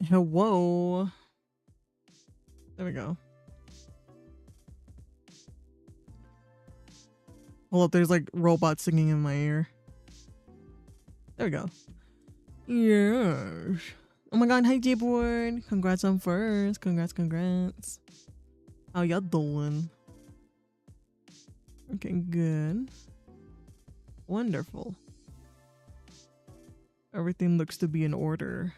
Whoa. There we go. Hold up, there's like robots singing in my ear. There we go. Yes. Oh my god, hi J-Board. Congrats on first. Congrats. How y'all doing? Okay, good. Wonderful. Everything looks to be in order.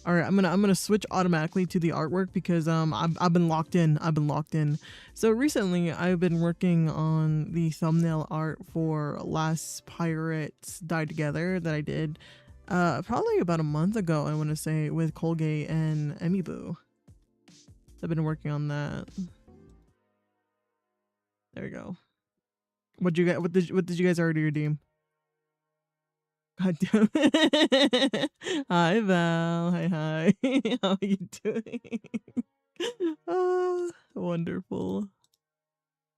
All right, I'm gonna switch automatically to the artwork because I've been locked in. So recently I've been working on the thumbnail art for Last Pirates Die Together that I did probably about a month ago, I want to say, with Colgate and Emibu. So I've been working on that. There we go. What did you guys already redeem? God damn it. Hi Val. Hi. How are you doing? Oh, wonderful.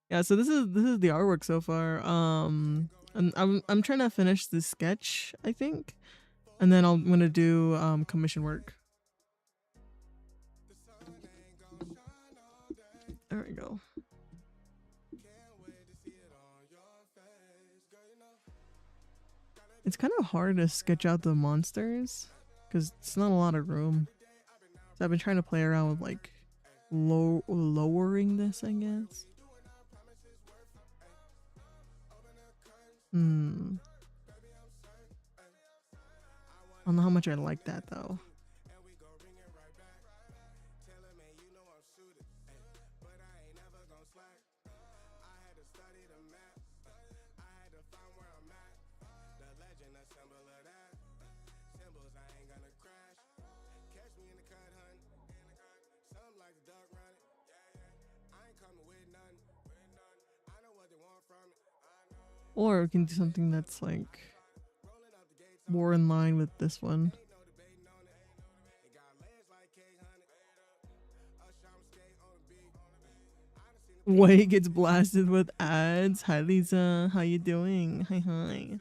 Yeah, so this is the artwork so far. And I'm trying to finish the sketch, I think. And then I'm gonna do commission work. There we go. It's kind of hard to sketch out the monsters because it's not a lot of room. So I've been trying to play around with like lowering this, I guess. I don't know how much I like that though. Or we can do something that's like more in line with this one. Way gets blasted with ads. Hi Lisa, how you doing? Hi.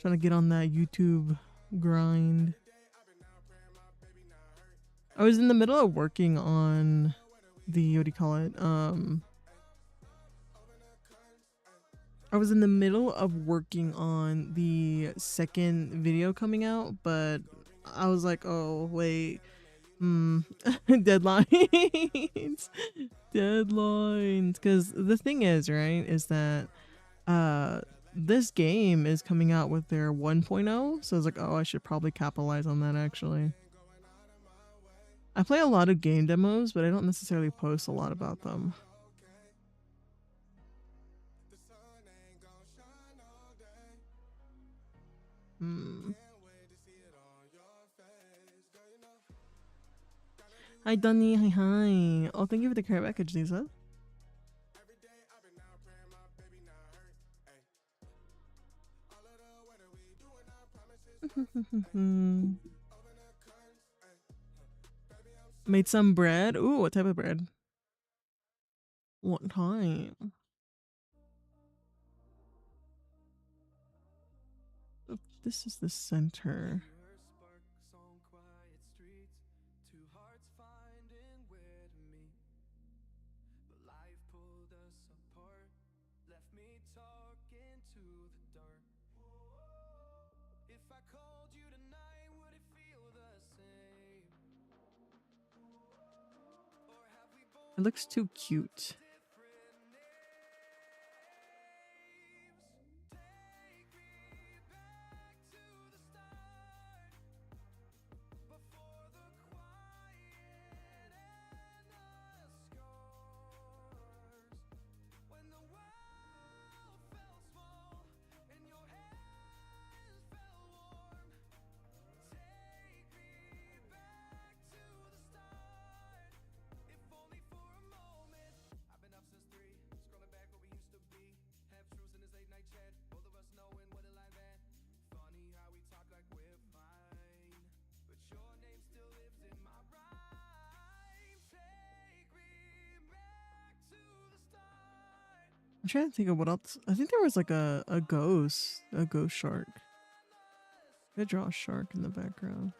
Trying to get on that YouTube grind. I was in the middle of working on the, what do you call it? I was in the middle of working on the second video coming out, but I was like, oh wait, deadlines. Deadlines. Because the thing is, right, is that this game is coming out with their 1.0, so I was like, oh, I should probably capitalize on that actually. I play a lot of game demos, but I don't necessarily post a lot about them. Hi Dunny, hi. Oh, thank you for the care package, Lisa. Made some bread. Ooh, what type of bread? What time? This is the center. It looks too cute. I'm trying to think of what else. I think there was like a ghost shark. I draw a shark in the background.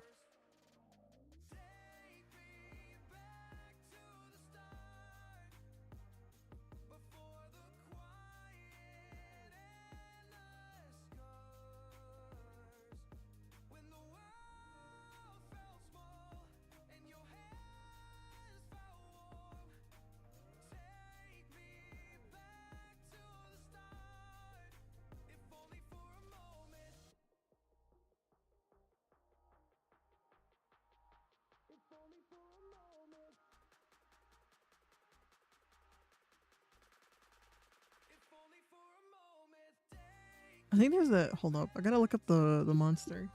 I think there's a hold up. I gotta look up the monster.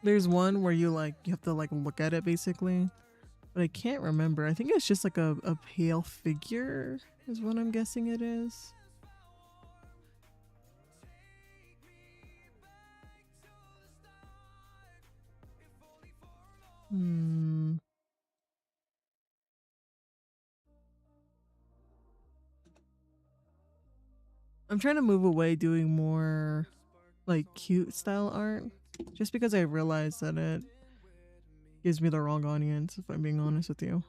There's one where you have to like look at it basically, but I can't remember. I think it's just like a pale figure is what I'm guessing it is. Hmm. I'm trying to move away doing more like cute style art just because I realized that it gives me the wrong audience if I'm being honest with you.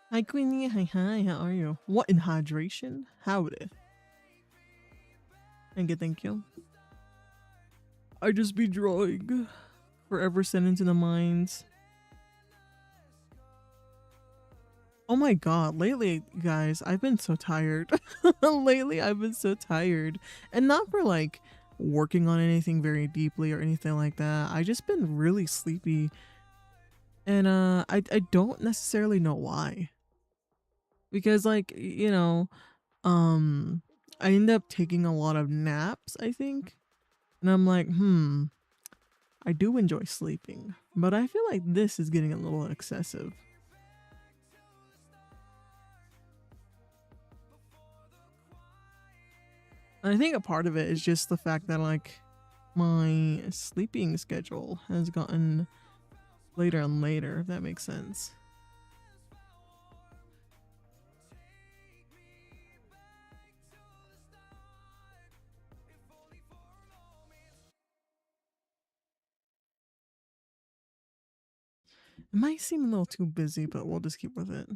Hi Queenie, hi, how are you? What in hydration? Howdy. And good, thank you. I just be drawing. Forever sent into the mines. Oh my god, lately, guys, I've been so tired. Lately, I've been so tired. And not for like working on anything very deeply or anything like that. I just been really sleepy. And I don't necessarily know why. Because like, I end up taking a lot of naps, I think. And I'm like, I do enjoy sleeping, but I feel like this is getting a little excessive. And I think a part of it is just the fact that like my sleeping schedule has gotten later and later, if that makes sense. It might seem a little too busy, but we'll just keep with it.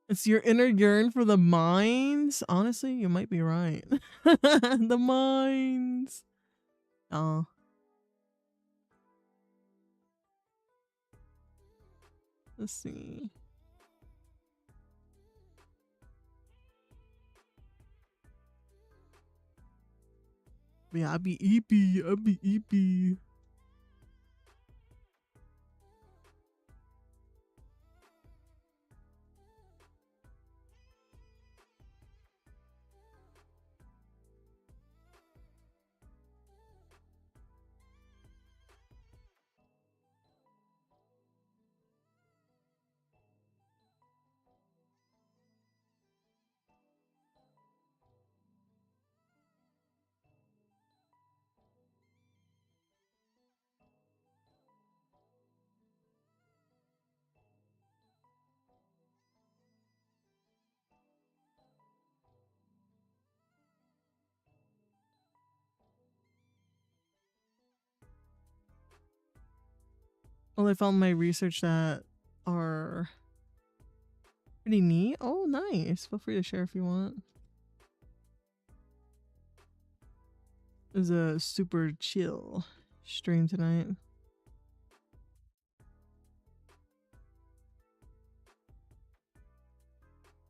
It's your inner yearn for the mines? Honestly, you might be right. The mines. Oh. Let's see. Yeah, I be eepy. I be eepy. Well, I found my research that are pretty neat. Oh, nice. Feel free to share if you want. It was a super chill stream tonight.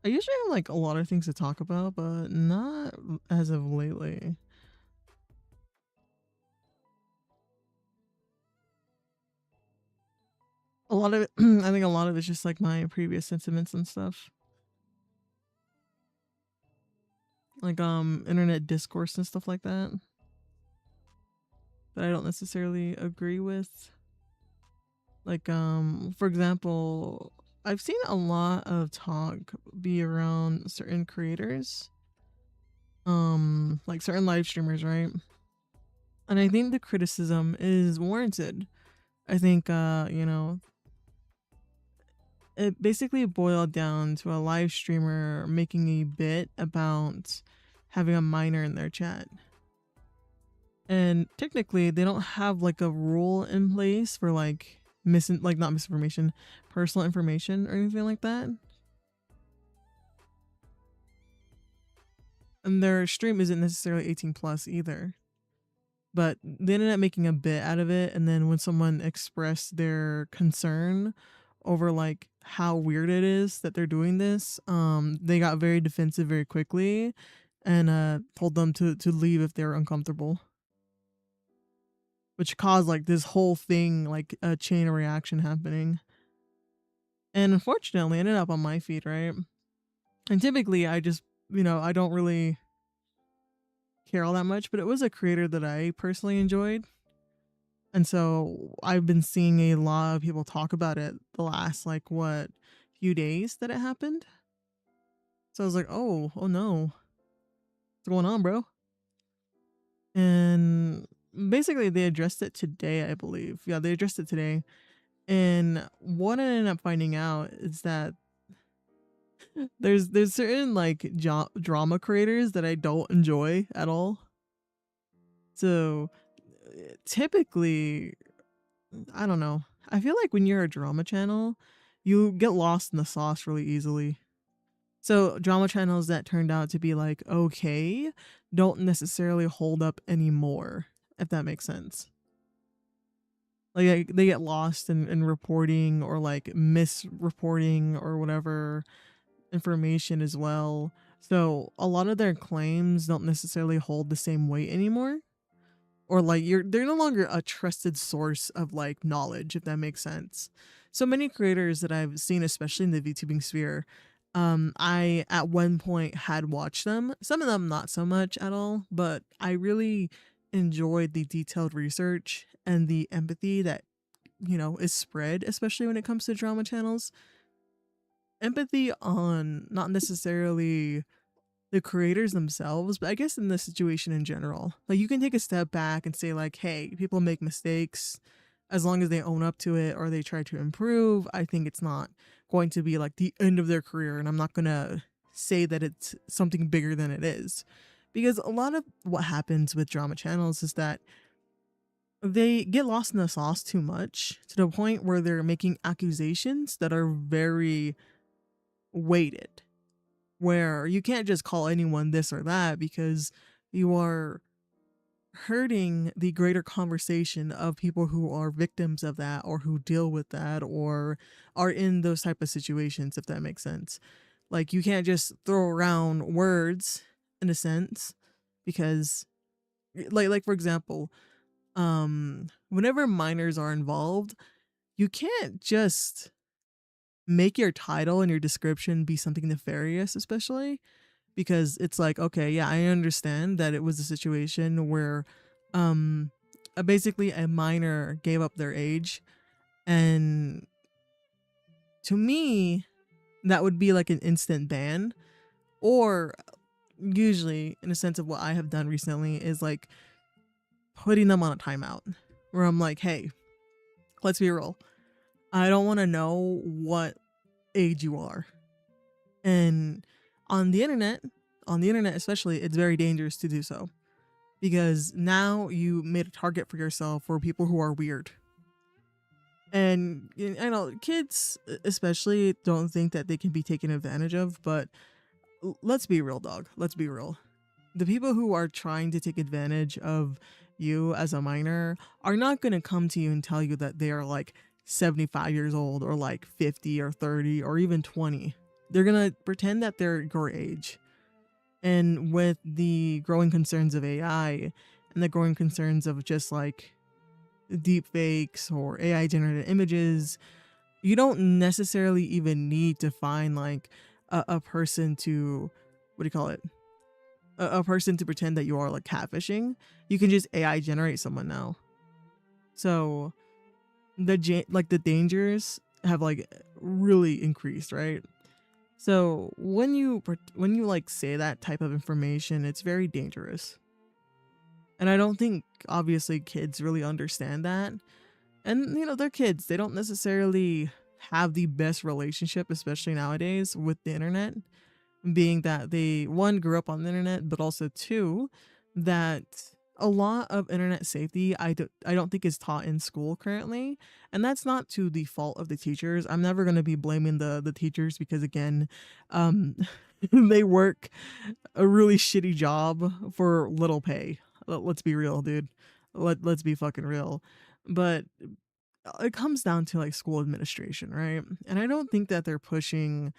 I usually have like a lot of things to talk about, but not as of lately. A lot of it, I think a lot of it's just like my previous sentiments and stuff. Like internet discourse and stuff like that I don't necessarily agree with. Like for example, I've seen a lot of talk be around certain creators, like certain live streamers, right? And I think the criticism is warranted. I think you know, it basically boiled down to a live streamer making a bit about having a minor in their chat. And technically they don't have like a rule in place for like not misinformation, personal information or anything like that. And their stream isn't necessarily 18 plus either. But they ended up making a bit out of it, and then when someone expressed their concern over like how weird it is that they're doing this, they got very defensive very quickly and told them to leave if they were uncomfortable. Which caused like this whole thing, like a chain of reaction happening. And unfortunately, it ended up on my feed, right? And typically, I just, I don't really care all that much, but it was a creator that I personally enjoyed. And so I've been seeing a lot of people talk about it the last, like, few days that it happened. So I was like, oh no. What's going on, bro? And basically, they addressed it today, I believe. Yeah, they addressed it today. And what I ended up finding out is that there's certain like drama creators that I don't enjoy at all. So typically, I don't know. I feel like when you're a drama channel, you get lost in the sauce really easily. So drama channels that turned out to be like okay don't necessarily hold up anymore, if that makes sense. Like they get lost in reporting or like misreporting or whatever information as well. So a lot of their claims don't necessarily hold the same weight anymore. Or like they're no longer a trusted source of like knowledge, if that makes sense. So many creators that I've seen, especially in the VTubing sphere, I at one point had watched them. Some of them not so much at all, but I really enjoyed the detailed research and the empathy that is spread, especially when it comes to drama channels. Empathy on not necessarily the creators themselves, but I guess in the situation in general. Like you can take a step back and say like, hey, people make mistakes. As long as they own up to it or they try to improve, I think it's not going to be like the end of their career. And I'm not going to say that it's something bigger than it is. Because a lot of what happens with drama channels is that they get lost in the sauce too much to the point where they're making accusations that are very weighted, where you can't just call anyone this or that because you are hurting the greater conversation of people who are victims of that or who deal with that or are in those type of situations, if that makes sense. Like you can't just throw around words in a sense because like for example, whenever minors are involved, you can't just make your title and your description be something nefarious, especially because it's like, okay, yeah, I understand that it was a situation where basically a minor gave up their age, and to me that would be like an instant ban, or usually in a sense of what I have done recently is like putting them on a timeout where I'm like, hey, let's be real, I don't want to know what age you are. And on the internet especially, it's very dangerous to do so because now you made a target for yourself for people who are weird. And I know kids especially don't think that they can be taken advantage of, but let's be real, dog. Let's be real. The people who are trying to take advantage of you as a minor are not going to come to you and tell you that they are like 75 years old or like 50 or 30 or even 20. They're going to pretend that they're your age. And with the growing concerns of AI and the growing concerns of just like deep fakes or AI generated images, you don't necessarily even need to find like a person to, what do you call it? A person to pretend that you are like catfishing. You can just AI generate someone now. So the dangers have like really increased, right? So when you like say that type of information, it's very dangerous. And I don't think obviously kids really understand that. And they're kids. They don't necessarily have the best relationship, especially nowadays with the internet, being that they one grew up on the internet, but also two that a lot of internet safety I don't think is taught in school currently, and that's not to the fault of the teachers. I'm never going to be blaming the teachers because again, um they work a really shitty job for little pay. Let's be real, dude. Let's be fucking real. But it comes down to like school administration, right? And I don't think that they're pushing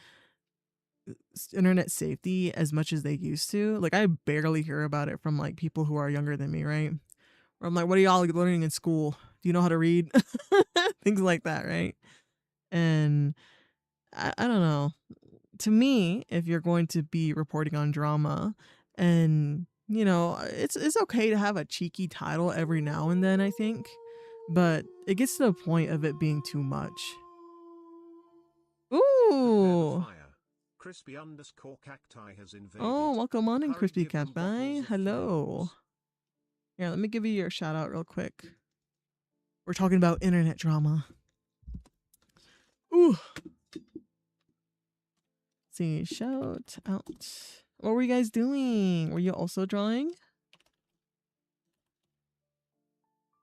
internet safety as much as they used to. Like I barely hear about it from like people who are younger than me, right? Or I'm like, what are y'all learning in school? Do you know how to read? Things like that, right? And I don't know. To me, if you're going to be reporting on drama and it's okay to have a cheeky title every now and then, I think. But it gets to the point of it being too much. Ooh. Oh, welcome on in, Crispy Cacti. Hello. Yeah, let me give you your shout out real quick. We're talking about internet drama. Ooh. Let's see, shout out. What were you guys doing? Were you also drawing?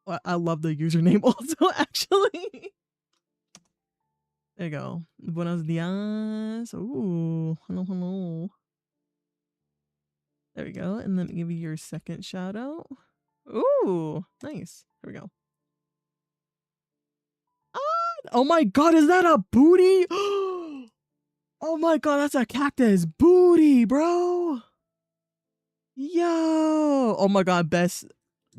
Well, I love the username also, actually. There you go. Buenos dias. Ooh, hello, hello. There we go. And let me give you your second shout out. Ooh, nice. There we go. Ah, oh my god, is that a booty? Oh my god, that's a cactus booty, bro. Yo. Oh my god, best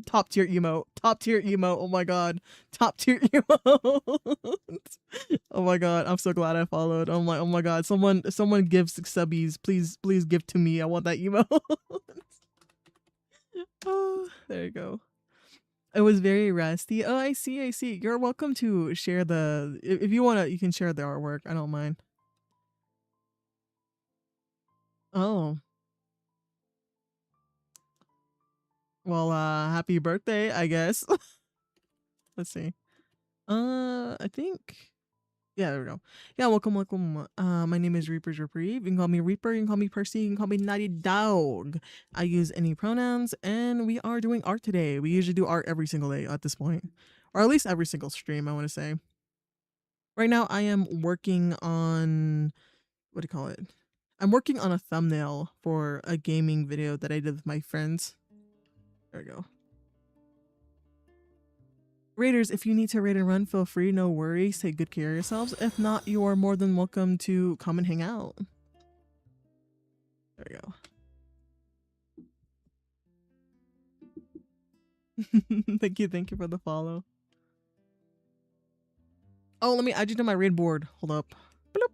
top tier emote. Top tier emote. Oh my god. Top tier emote. Oh my god, I'm so glad I followed. I'm like, oh my god, someone gives subbies. Please give to me. I want that emote. Oh, there you go. It was very rusty. Oh, I see. You're welcome to share the if you want to, you can share the artwork. I don't mind. Oh. Well, happy birthday, I guess. Let's see. I think yeah, there we go. Yeah, welcome. My name is Reaper's Reprieve. You can call me Reaper, you can call me Percy, you can call me Naughty Dog. I use any pronouns, and we are doing art today. We usually do art every single day at this point, or at least every single stream, I want to say. Right now, I am working on what do you call it? I'm working on a thumbnail for a gaming video that I did with my friends. There we go. Raiders, if you need to raid and run, feel free. No worries. Take good care of yourselves. If not, you are more than welcome to come and hang out. There we go. Thank you for the follow. Oh, let me add you to my raid board. Hold up. Bloop.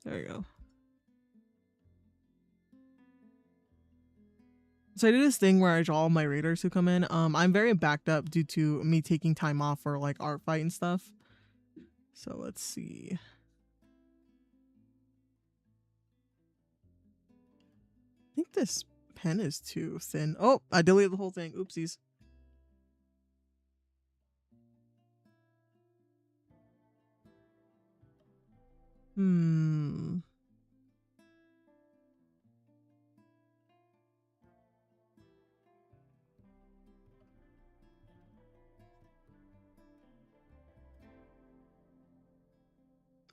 There you go. So I do this thing where I draw all my raiders who come in. I'm very backed up due to me taking time off for like art fight and stuff. So let's see. I think this pen is too thin. Oh, I deleted the whole thing. Oopsies.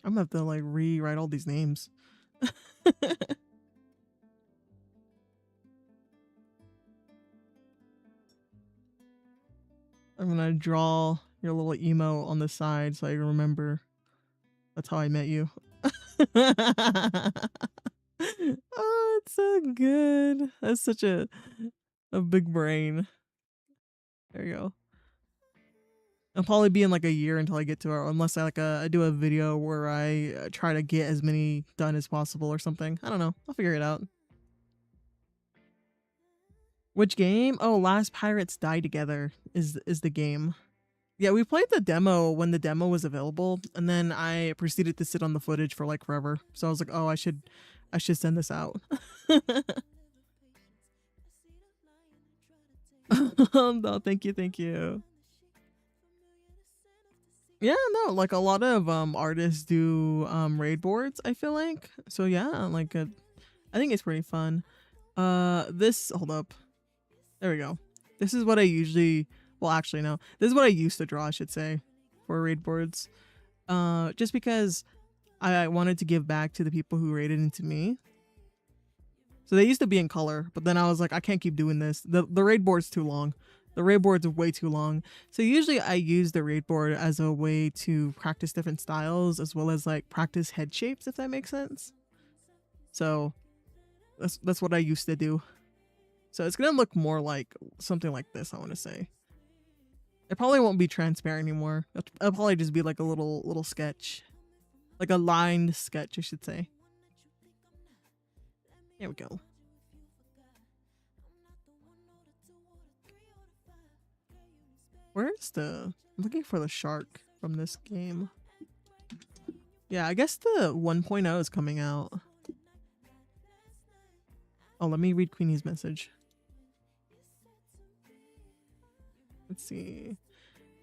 I'm gonna have to like rewrite all these names. I'm gonna draw your little emo on the side so I remember. That's how I met you. Oh, it's so good. That's such a big brain. There you go. I'll probably be in like a year until I get to it, unless I do a video where I try to get as many done as possible or something. I don't know. I'll figure it out. Which game? Oh, Last Pirates Die Together is the game. Yeah, we played the demo when the demo was available, and then I proceeded to sit on the footage for like forever. So I was like, oh, I should send this out. No, thank you, thank you. Yeah, no, like a lot of artists do raid boards, I feel like. So yeah, like I think it's pretty fun. This hold up. There we go. This is what I usually, well actually no. This is what I used to draw, I should say, for raid boards. Just because I wanted to give back to the people who raided into me. So they used to be in color, but then I was like, I can't keep doing this. The raid board's too long. The raid board's way too long. So usually I use the raid board as a way to practice different styles as well as like practice head shapes, if that makes sense. So that's what I used to do. So it's gonna look more like something like this, I want to say. It probably won't be transparent anymore. It'll probably just be like a little sketch. Like a lined sketch, I should say. There we go. Where's the... I'm looking for the shark from this game. Yeah, I guess the 1.0 is coming out. Oh, let me read Queenie's message. Let's see.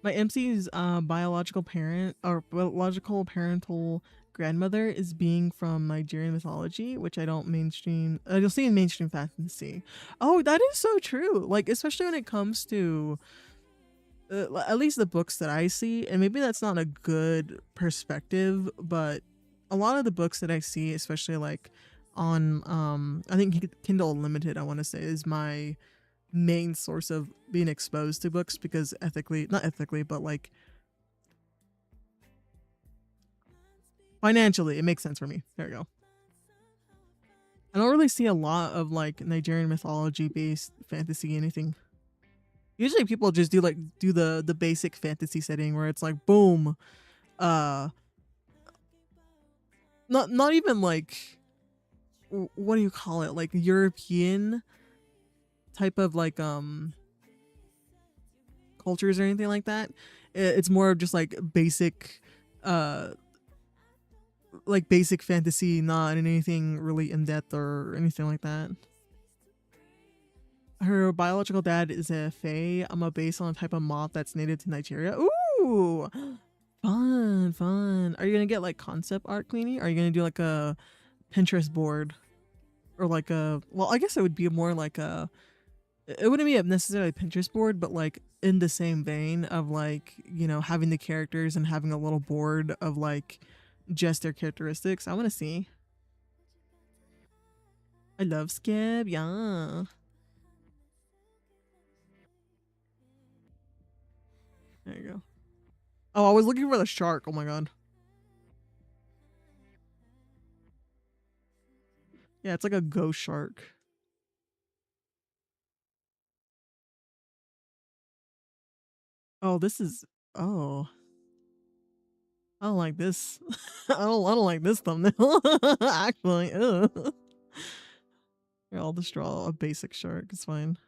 My MC's biological parent or biological parental grandmother is being from Nigerian mythology, which I don't mainstream. You'll see in mainstream fantasy. Oh, that is so true. Like especially when it comes to at least the books that I see, and maybe that's not a good perspective, but a lot of the books that I see, especially like on I think Kindle Unlimited, I want to say, is my main source of being exposed to books because not ethically, but like financially, it makes sense for me. There we go. I don't really see a lot of like Nigerian mythology based fantasy anything. Usually people just do the basic fantasy setting where it's like boom, uh not even like what do you call it, like European type of like cultures or anything like that. It's more of just uh like basic fantasy, not anything really in depth or anything like that. Her biological dad is a fae. I'm a based on a type of moth that's native to Nigeria. Ooh, fun. Are you gonna get like concept art, Queenie? Are you gonna do like a Pinterest board or like a? Well, I guess it would be more like a. It wouldn't be a necessarily Pinterest board, but like in the same vein of like having the characters and having a little board of like just their characteristics. I want to see. I love Skip. Yeah. There you go. Oh, I was looking for the shark. Oh my god. Yeah, it's like a ghost shark. Oh, this is. Oh, I don't like this. I don't like this thumbnail. Actually, ugh. Here, I'll just draw a basic shark. It's fine.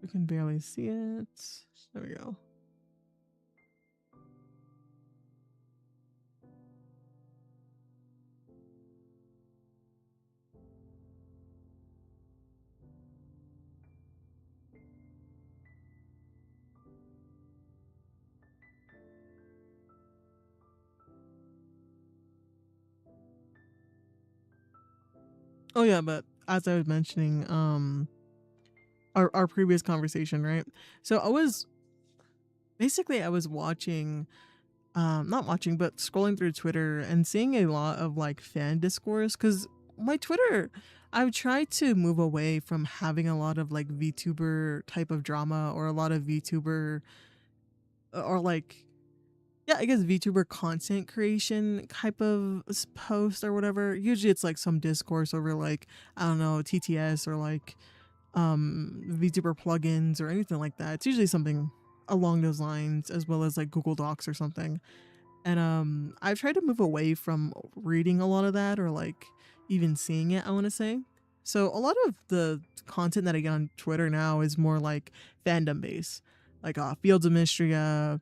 We can barely see it. There we go. Oh yeah, but as I was mentioning, our previous conversation, right? So I was watching, not watching, but scrolling through Twitter and seeing a lot of like fan discourse. Because my Twitter, I've tried to move away from having a lot of like VTuber type of drama, or a lot of VTuber, or like, yeah, I guess VTuber content creation type of post or whatever. Usually it's like some discourse over like, I don't know, TTS, or like VTuber plugins or anything like that. It's usually something along those lines, as well as like Google Docs or something. And I've tried to move away from reading a lot of that, or like even seeing it, I want to say. So a lot of the content that I get on Twitter now is more like fandom based, like Fields of Mystery, I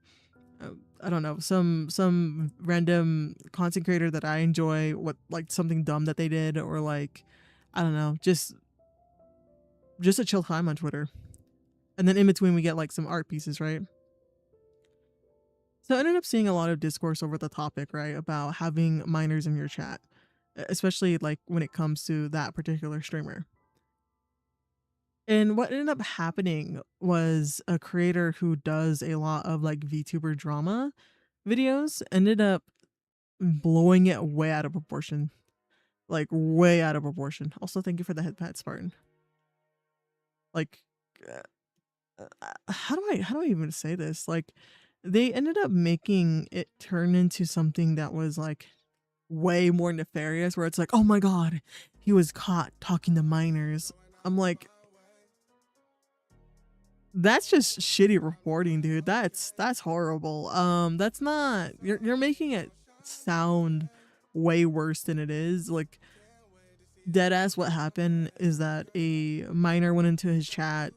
don't know, some random content creator that I enjoy, what, like something dumb that they did, or like, I don't know, just a chill time on Twitter. And then in between we get like some art pieces, right? So I ended up seeing a lot of discourse over the topic, right, about having minors in your chat, especially like when it comes to that particular streamer. And what ended up happening was a creator who does a lot of like VTuber drama videos ended up blowing it way out of proportion. Like way out of proportion. Also, thank you for the head pat, Spartan. Like, how do I even say this? Like, they ended up making it turn into something that was like way more nefarious, where it's like, oh my god, he was caught talking to minors. I'm like, that's just shitty reporting, dude. That's horrible. That's not, you're making it sound way worse than it is. Like, dead ass, what happened is that a minor went into his chat,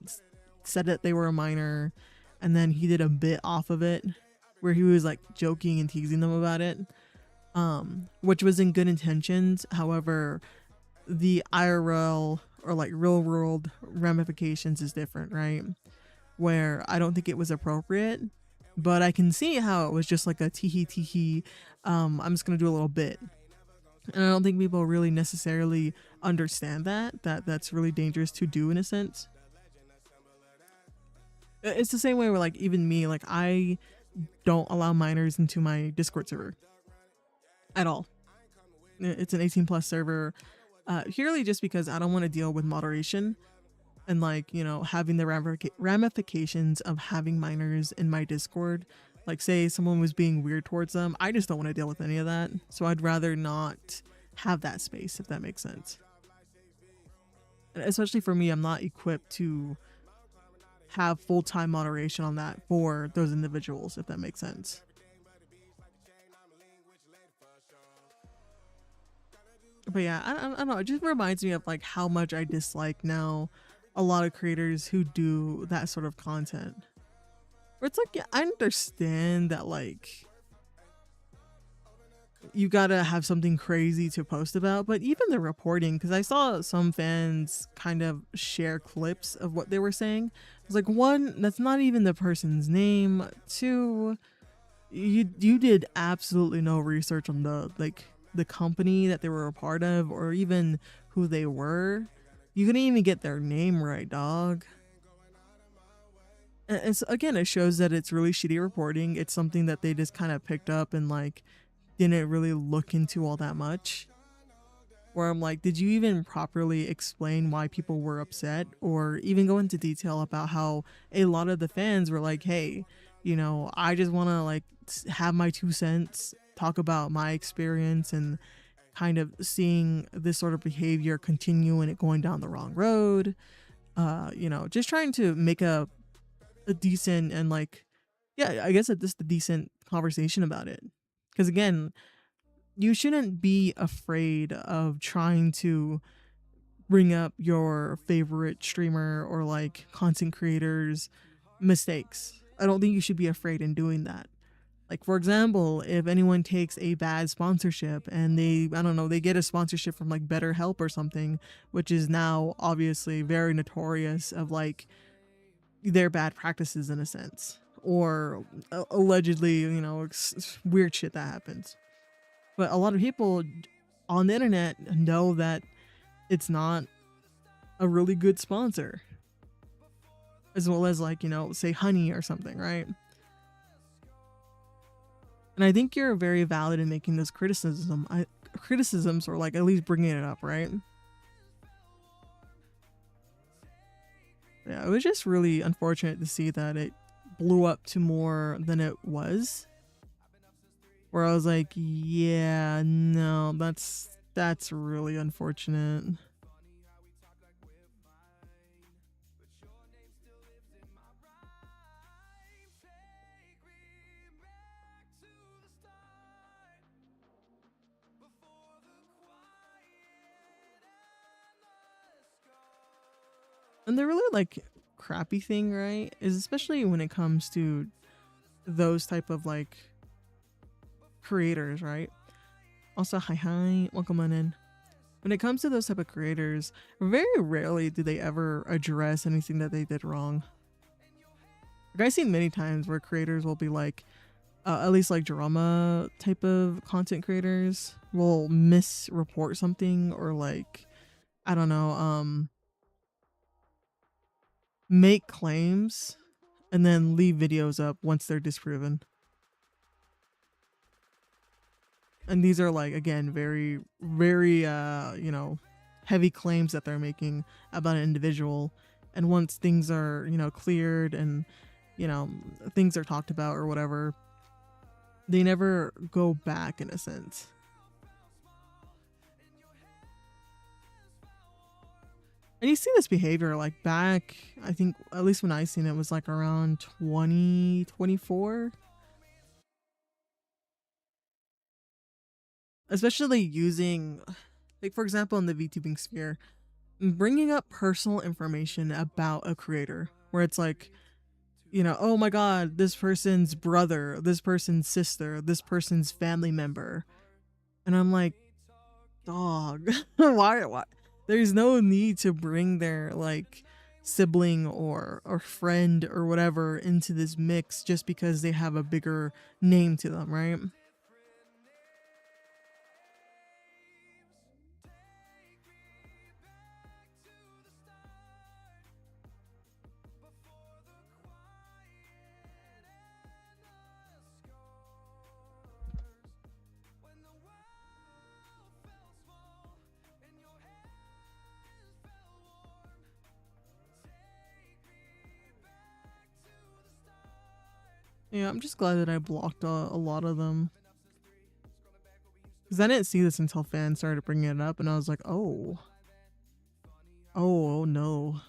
said that they were a minor, and then he did a bit off of it where he was like joking and teasing them about it, which was in good intentions. However, the IRL, or like real world ramifications, is different, right? Where I don't think it was appropriate, but I can see how it was just like a teehee teehee. I'm just gonna do a little bit, and I don't think people really necessarily understand that that's really dangerous to do, in a sense. It's the same way where like even me, like I don't allow minors into my Discord server at all. It's an 18 plus server, purely just because I don't want to deal with moderation, and like, you know, having the ramifications of having minors in my Discord. Like, say someone was being weird towards them, I just don't want to deal with any of that, so I'd rather not have that space, if that makes sense. And especially for me, I'm not equipped to have full-time moderation on that for those individuals, if that makes sense. But yeah, I don't know, it just reminds me of like how much I dislike now a lot of creators who do that sort of content, where it's like, yeah, I understand that like you gotta have something crazy to post about, but even the reporting, because I saw some fans kind of share clips of what they were saying. It's like, one, that's not even the person's name. Two, you did absolutely no research on the company that they were a part of, or even who they were. You couldn't even get their name right, dog. And it's, again, it shows that it's really shitty reporting. It's something that they just kind of picked up and like didn't really look into all that much. Where I'm like, did you even properly explain why people were upset, or even go into detail about how a lot of the fans were like, hey, you know, I just want to like have my 2 cents, talk about my experience, and kind of seeing this sort of behavior continue and it going down the wrong road. You know, just trying to make a decent, and like, yeah, I guess just a decent conversation about it. Because again, you shouldn't be afraid of trying to bring up your favorite streamer or like content creators' mistakes. I don't think you should be afraid in doing that. Like, for example, if anyone takes a bad sponsorship and they, I don't know, they get a sponsorship from like BetterHelp or something, which is now obviously very notorious of like their bad practices, in a sense, or allegedly, you know, weird shit that happens. But a lot of people on the internet know that it's not a really good sponsor. As well as, like, you know, say honey or something, right? And I think you're very valid in making this criticisms, or like at least bringing it up, right? Yeah, it was just really unfortunate to see that it blew up to more than it was. Where I was like, yeah, no, that's really unfortunate. And the really like crappy thing, right, is especially when it comes to those type of like creators, right? Also, hi, welcome on in. When it comes to those type of creators, very rarely do they ever address anything that they did wrong. Like, I've seen many times where creators will be like, at least like drama type of content creators will misreport something, or like, I don't know, make claims and then leave videos up once they're disproven. And these are like, again, very, very, you know, heavy claims that they're making about an individual. And once things are, you know, cleared and, you know, things are talked about or whatever, they never go back in a sense. And you see this behavior like back, I think, at least when I seen it, was like around 2024. Especially using, like, for example, in the VTubing sphere, bringing up personal information about a creator, where it's like, you know, oh my god, this person's brother, this person's sister, this person's family member. And I'm like, dog, why? There's no need to bring their like sibling or friend or whatever into this mix just because they have a bigger name to them, right? Yeah, I'm just glad that I blocked a lot of them. Because I didn't see this until fans started bringing it up, and I was like, oh no.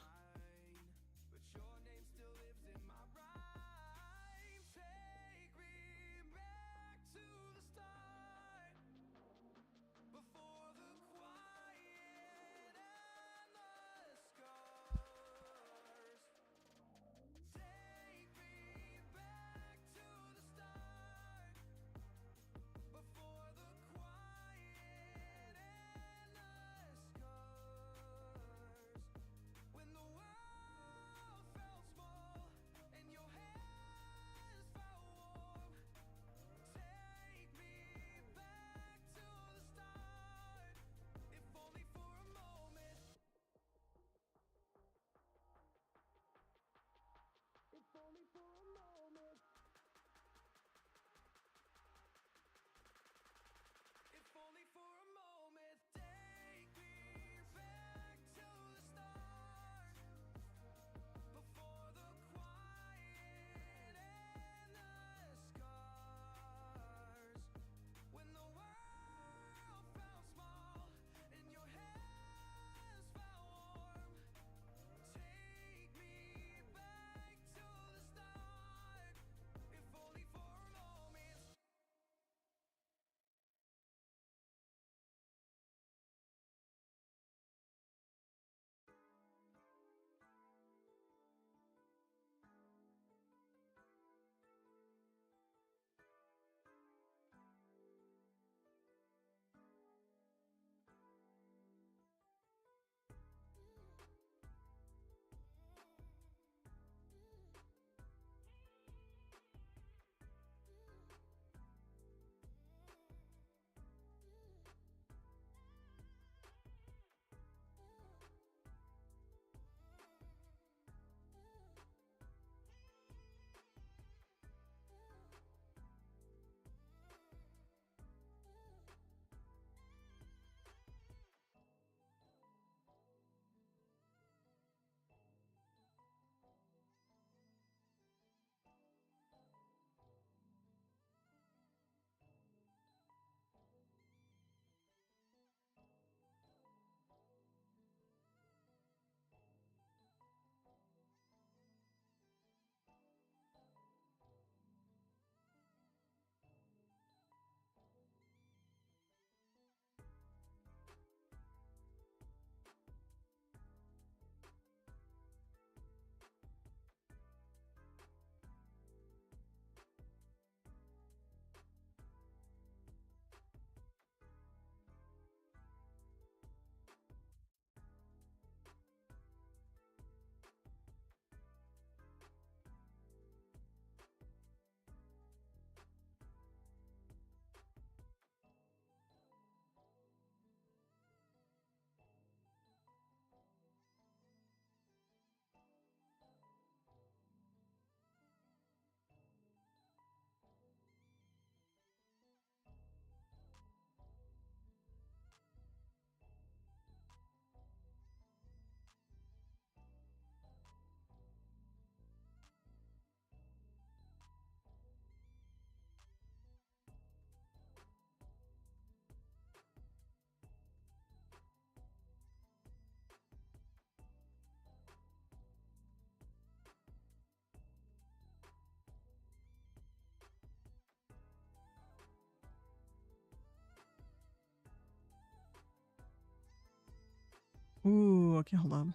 Ooh, okay, hold on.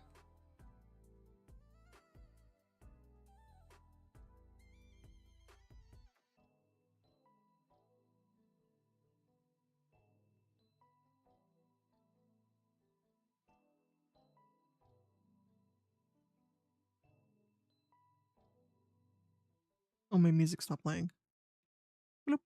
Oh, my music stopped playing. Bloop.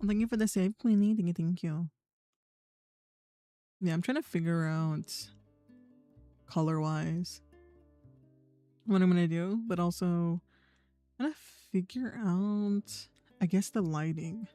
Thank you for the save, Queenie. Thank you, thank you. Yeah, I'm trying to figure out color wise what I'm gonna do, but also I'm gonna figure out, I guess, the lighting.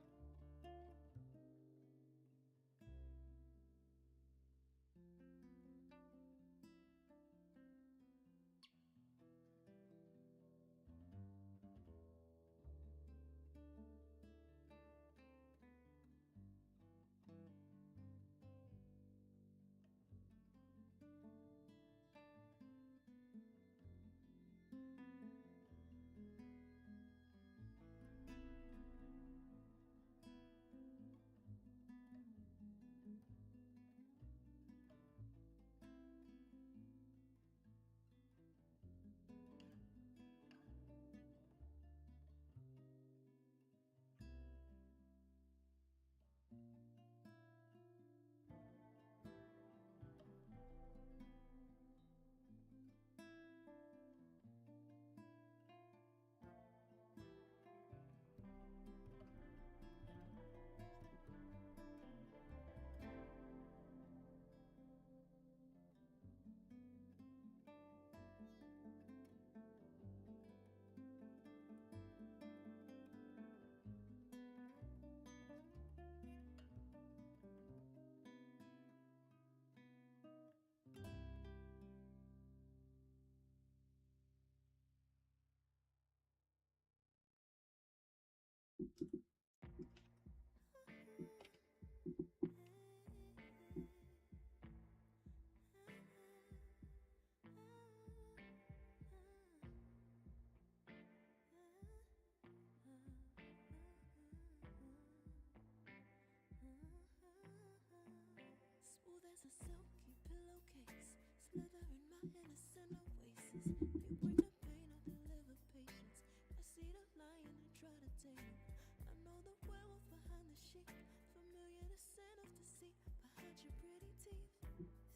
Smooth as a silky pillowcase, slither in my innocent oasis. You bring the pain, I deliver patience. I see the lion and try to tame him. I know the werewolf behind the sheep, familiar the scent of deceit behind your pretty teeth.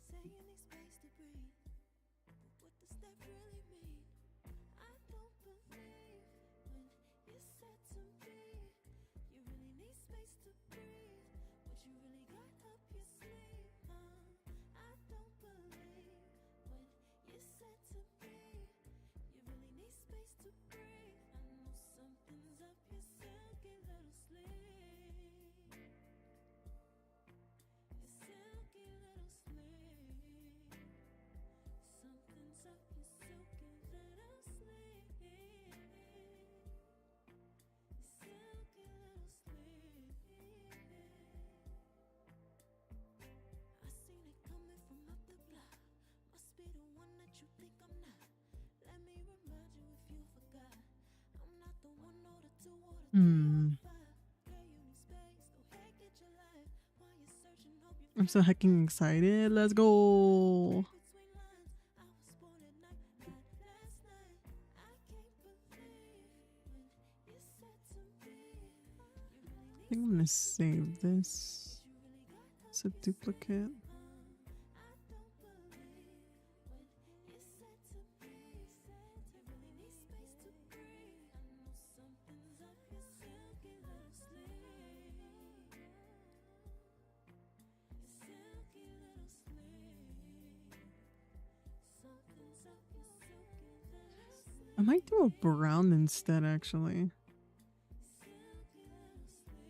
Saying need space to breathe, but what does that really mean? I don't believe when you said to me, you really need space to breathe. What you really got up your sleeve, I don't believe when you said to me, you really need space to breathe. I know something's up your silky little sleeve. Your silky little sleeve. Something's up your silky little sleeve. Silky little sleeve. I seen it coming from up the block. Must be the one that you think I'm not. Let me remind you if you forgot. I'm not the one or the two or the three or the five. Girl, you need space. Go ahead, get your life. While you're searching, hope you I'm so hecking excited. Let's go. between lines. I was born at night, not last night. I can't believe when you said to me, you really I think I'm gonna save this. It's a duplicate. I don't believe when you said to me, you really need space to breathe. I know something's up your silky little sleeve. Your silky little sleeve. Something's up your silky little sleeve. I might do a brown instead, actually. Silky little sleeve.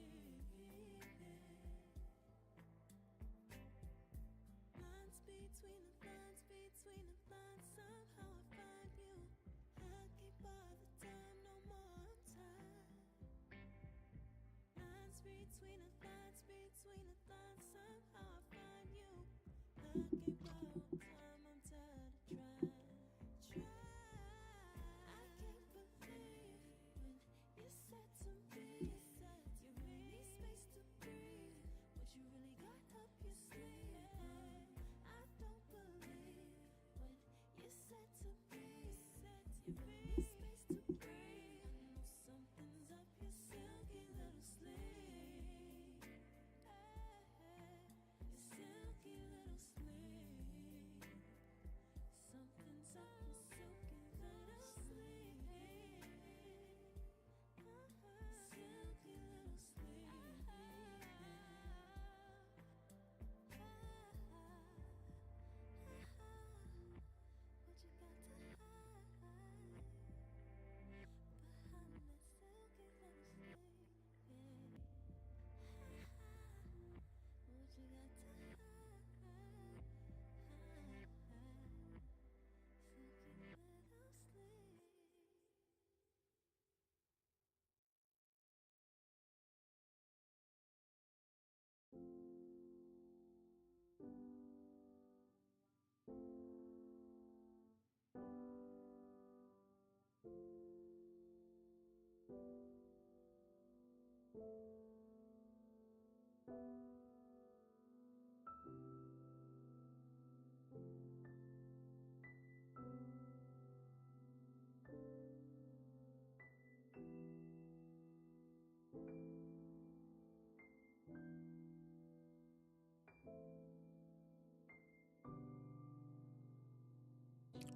Lines between the lines, between the lines, somehow I find you. I can't bother time no more, I'm tired. Lines between the lines, between the lines, somehow I find you. I can't borrow time, I'm tired of trying. I can't believe when you said to me, you really need space to breathe. What you really got up your sleeve. I don't believe when you said to me, you really need space to breathe. I know something's up your silky little sleeve.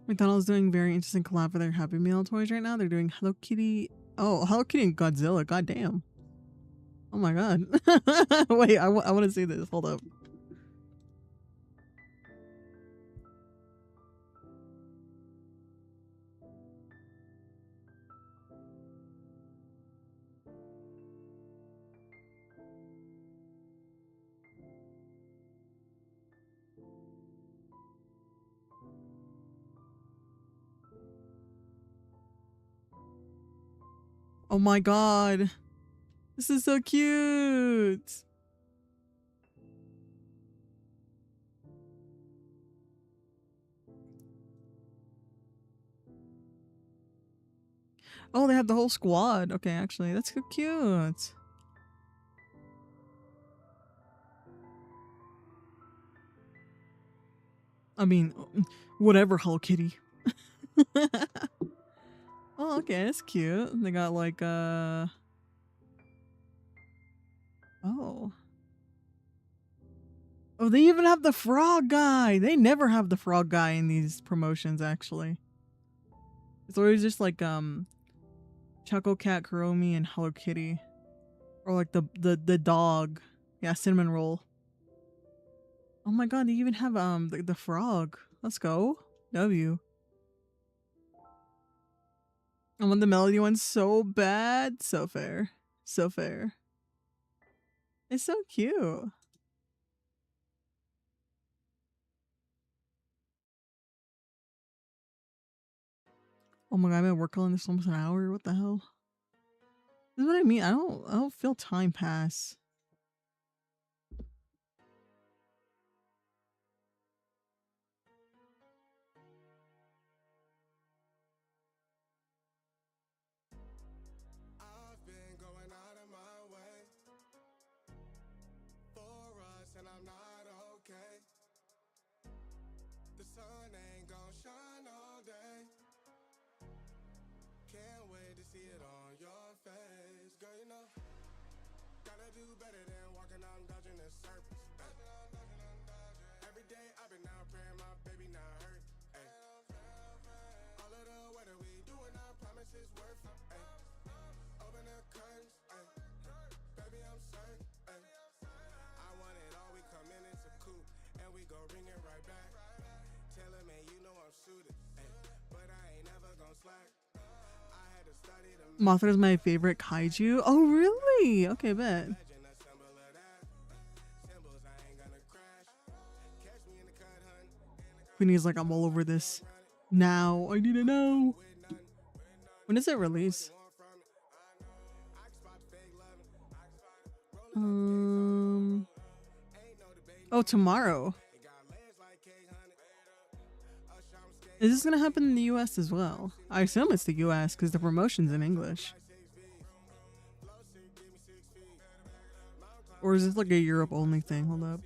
McDonald's doing very interesting collab with their Happy Meal toys right now. They're doing Hello Kitty. Oh, Hello Kitty and Godzilla. God damn. Oh my god. Wait, I want to see this. Hold up. Oh my god. This is so cute. Oh, they have the whole squad. Okay, actually, that's so cute. I mean, whatever, Hello Kitty. Oh, okay, that's cute. They got like oh. Oh, they even have the frog guy. They never have the frog guy in these promotions, actually. It's always just like Choco Cat, Kuromi, and Hello Kitty. Or like the dog. Yeah, cinnamon roll. Oh my god, they even have the frog. Let's go. W. I want the melody one so bad. So fair. So fair. It's so cute. Oh my god, I've been working on this almost an hour. What the hell? This is what I mean. I don't feel time pass. I've been going out of my way for us, and I'm not okay. The sun ain't gon' shine all day. Can't wait to see it on your face. Girl, you know, gotta do better than walking out and dodging the surface. Every day I've been out praying my baby not hurt. Ay. All of the weather we doing, I promise it's worth it. Ay. Open the curtains, ay. Baby I'm certain. Ay. I want it all, we come in, it's a coupe, and we go ring it right back. Tell him, man, you know I'm suited, ay. But I ain't never gon' slack. I had to study the Mothra is my favorite kaiju. Oh really? Okay, bet. Queenie's like, I'm all over this. Now I need to know. When does it release? Oh, tomorrow. Is this gonna happen in the US as well? I assume it's the US because the promotion's in English. Or is this like a Europe only thing? Hold up.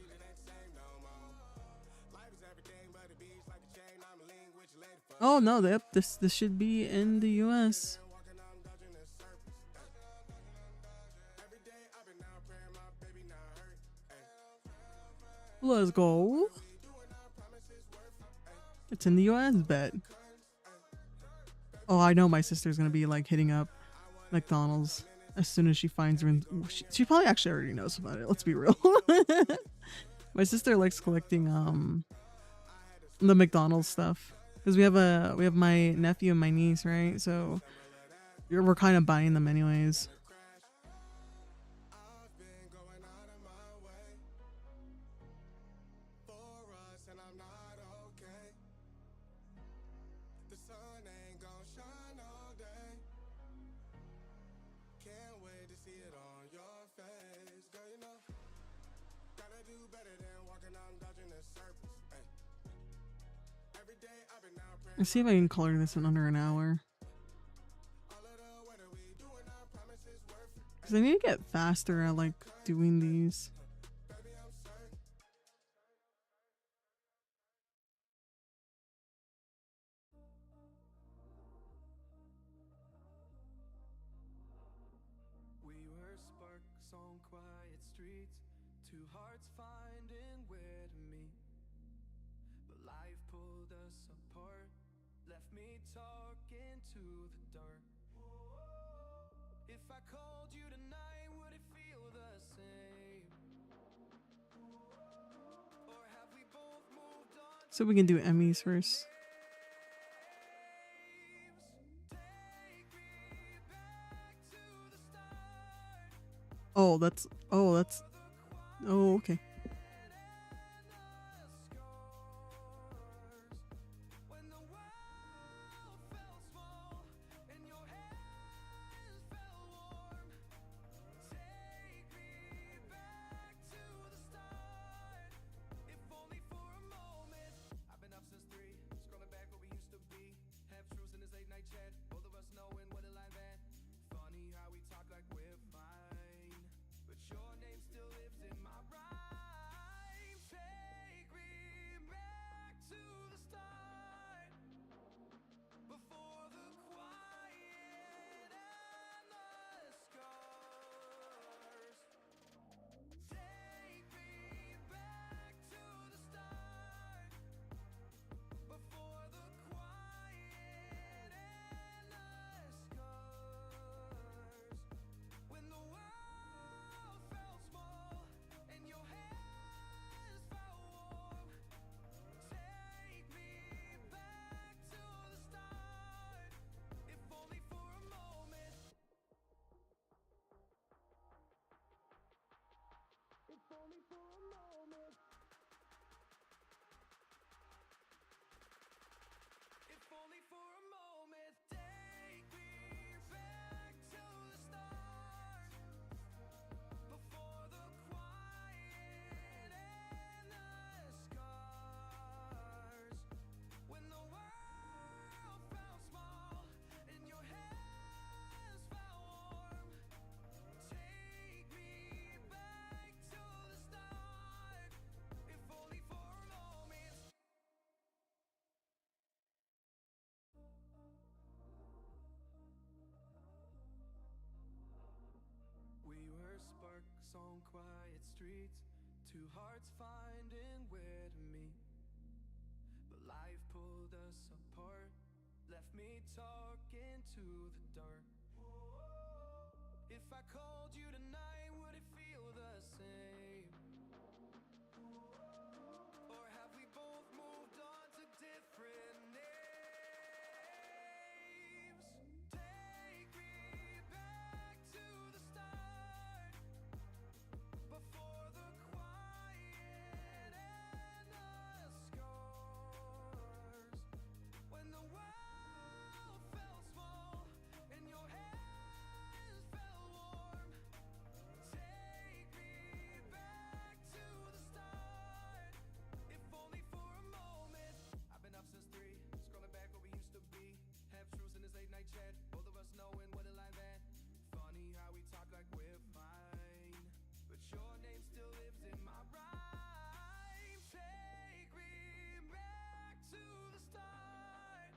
Oh no, this should be in the US. Let's go. It's in the US, bet. Oh, I know my sister's gonna be like hitting up McDonald's as soon as she finds her. She probably actually already knows about it. Let's be real. My sister likes collecting the McDonald's stuff because we have my nephew and my niece, right? So we're kind of buying them anyways. Let's see if I can color this in under an hour. Because I need to get faster at like doing these. on quiet streets, two hearts finding where to meet. But life pulled us apart, left me talking to the dark. If I called you tonight, would it feel the same? Or have we both moved on? So we can do Emmys first. Oh, that's okay. Sparks on quiet streets, two hearts finding where to meet. But life pulled us apart, left me talking to the dark. If I called you tonight, would it feel the same? Or have we both moved on to different names? Take me back to the start, before the quiet and the scars. When the world felt small and your hands felt warm. Take me back to the start, if only for a moment. I've been up since 3, scrolling back where we used to be. Half truths in this late night chat, both of us knowing what a line that. Funny how we talk like we're fine, but your name still lives in my rhyme. Take me back to the start,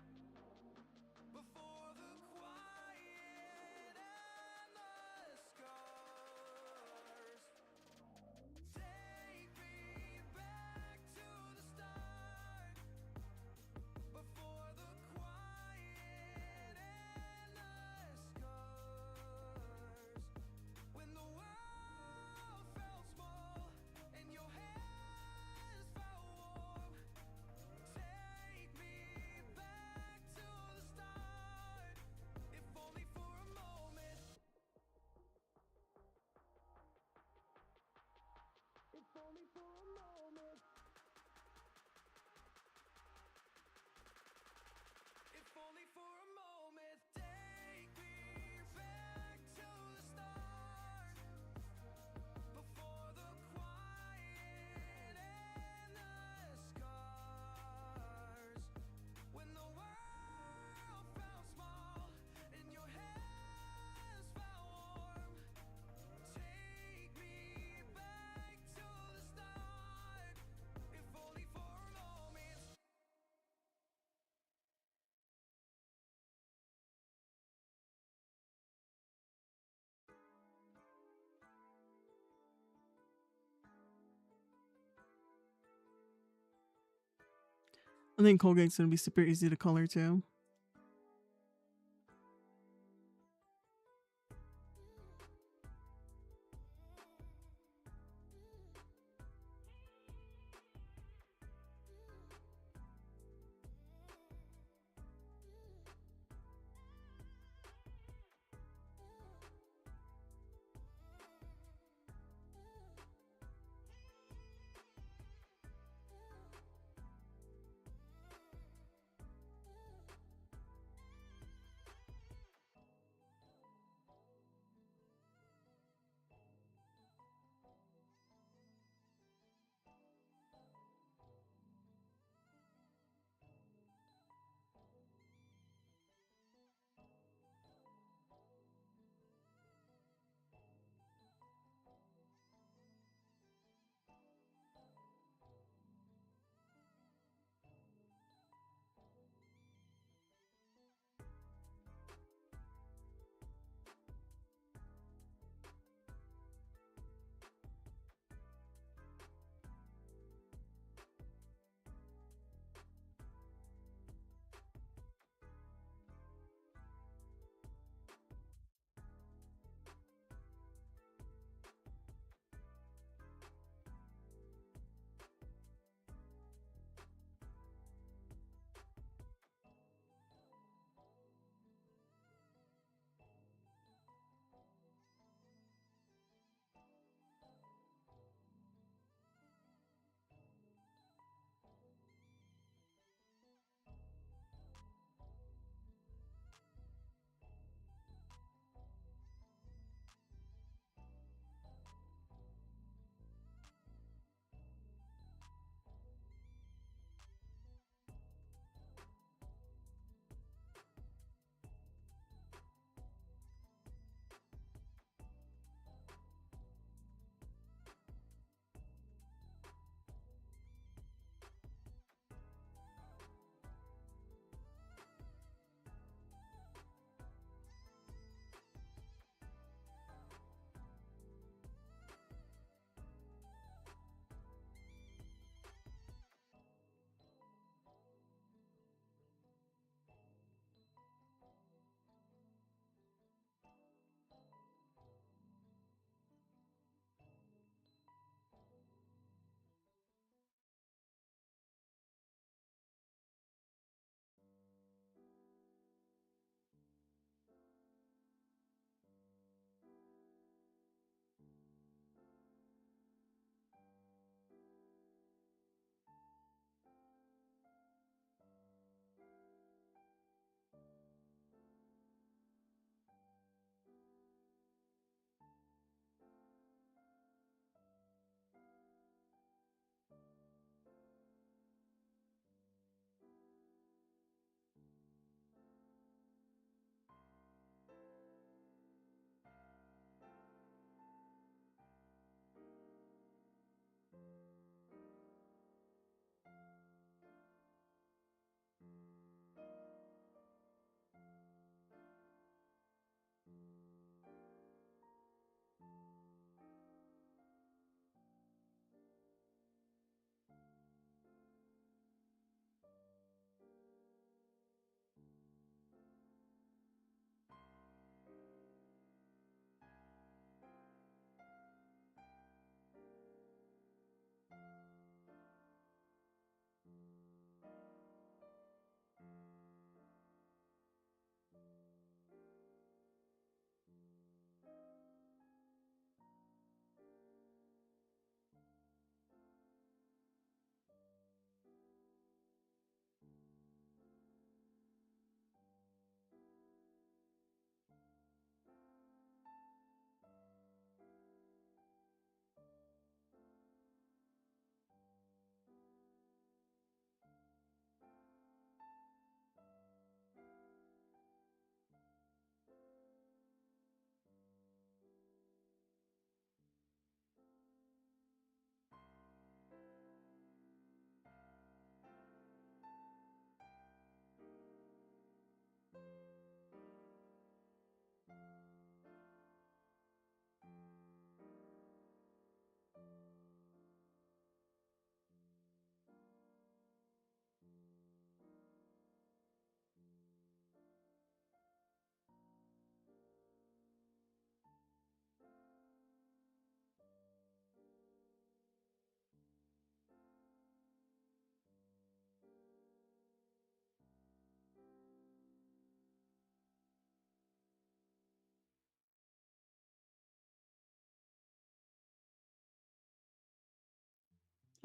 before the quiet and the scars. Take me back to the start, before the quiet and the scars. When the world felt small and your hands felt warm. I think Colgate's gonna be super easy to color too.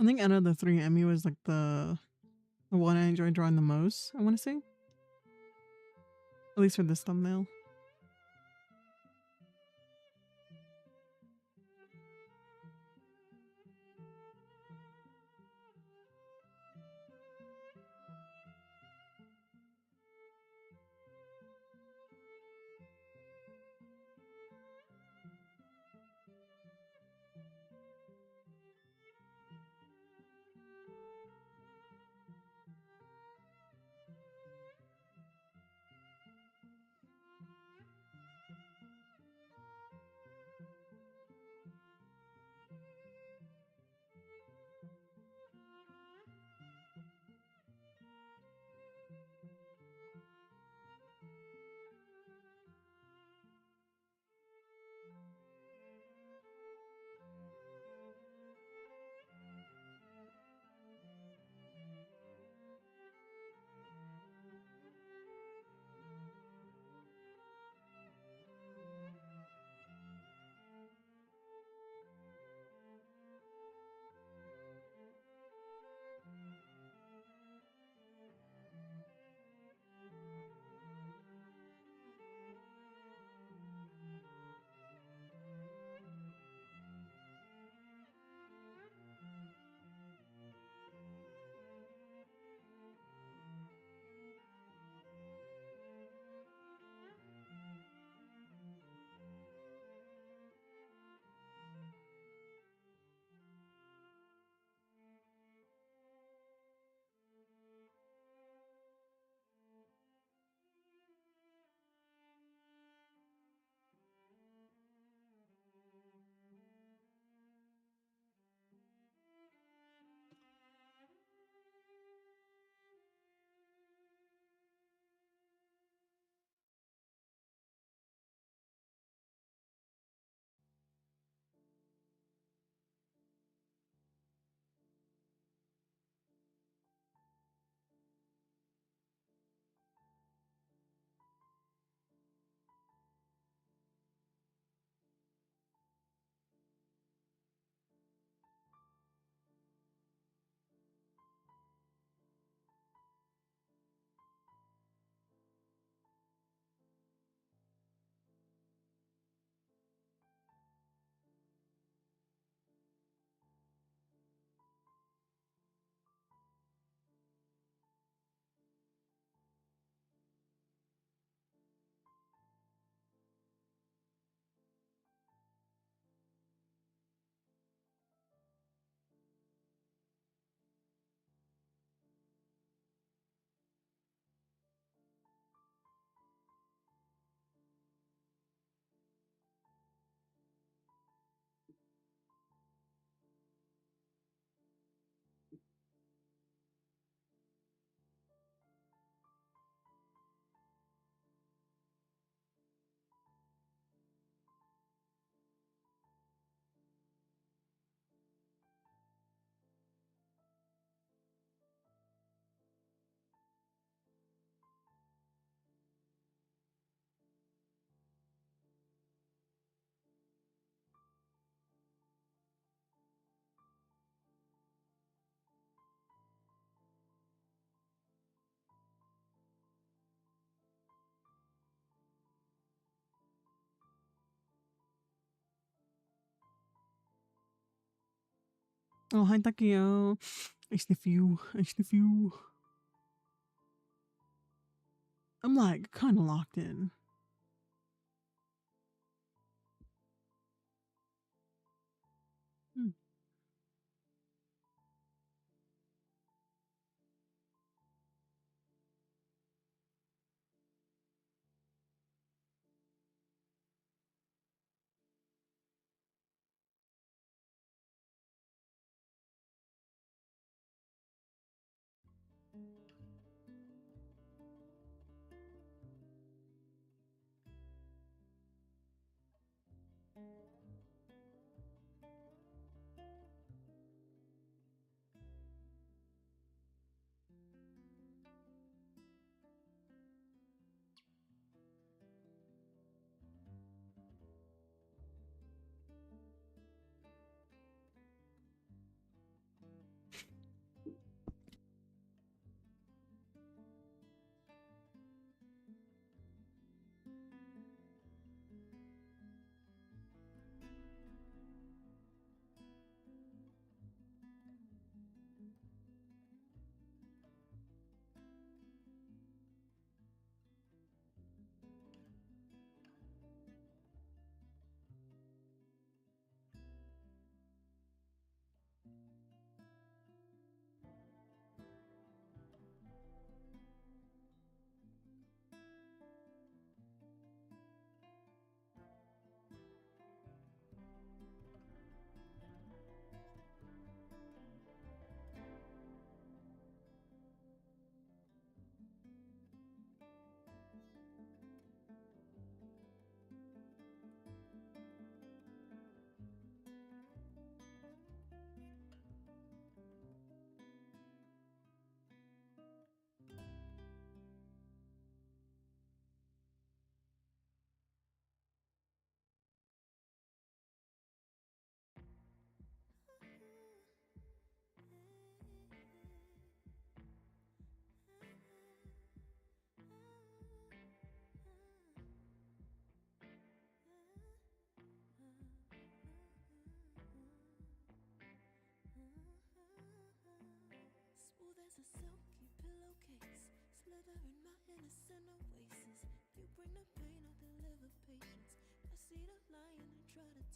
I think out of the three, Emmy was like the one I enjoyed drawing the most, I want to say. At least for this thumbnail. Oh, hi, Takio. I sniff you. I sniff you. I'm like kind of locked in. Hmm.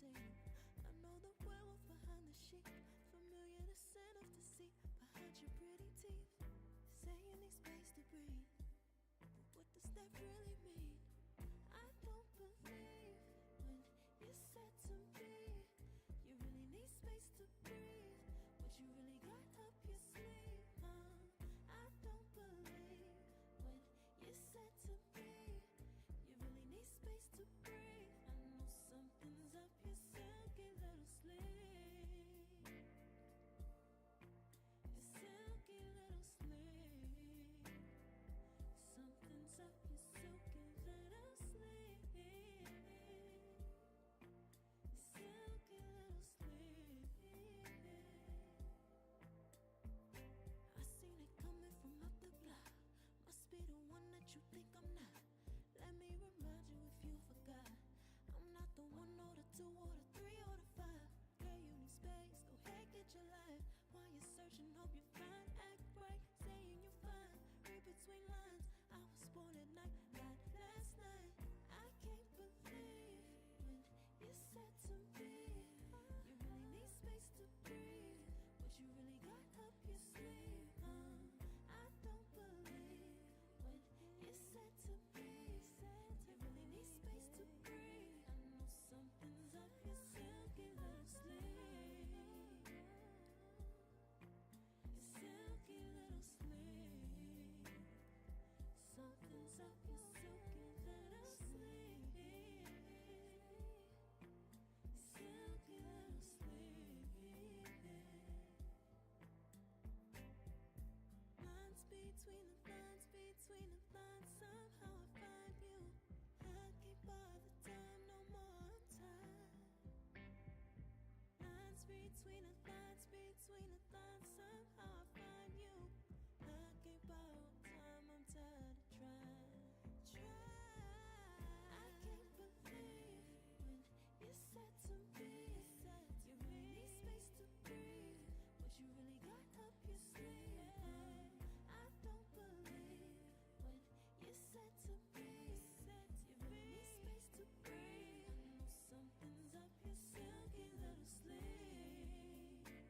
tame 'em. I know the werewolf behind the sheet, familiar the scent of deceit behind your pretty teeth. Saying you need space to breathe, but what does that really mean? I don't believe when you said to me you really need space to breathe. What you really got up your sleeve, I don't believe when you said to me you really need space to breathe. I know something's up your silky little sleeve. Your silky little sleeve. Something's up your silky little sleeve. Your silky little sleeve. I seen it coming from up the block. Must be the one that you think I'm not. Let me remind you if you forgot. I'm not the 1 or the 2 or the 3 or the 5. Girl, you need space, go ahead, get your life. While you're searching, hope you find. Act right, saying you're fine. Read between lines, I was born at night, not last night. I can't believe when you said to me you really need space to breathe. What you really got up your sleeve, I don't believe when you said to me you really need space to breathe. I know something's up your silky little sleeve. Your silky little sleeve. Something's up your silky little sleeve. Silky little sleeve. Lines between the lines, between the lines. Somehow I find you. I can't bother time, no more time. Lines between the lines, between the lines. Somehow I find you. I can't borrow time, I'm tired of trying. I can't believe when you said to me you really need space to breathe. What you really got up your sleeve, I don't believe when you said to me you really need space to breathe. I know something's up your silky little sleeve.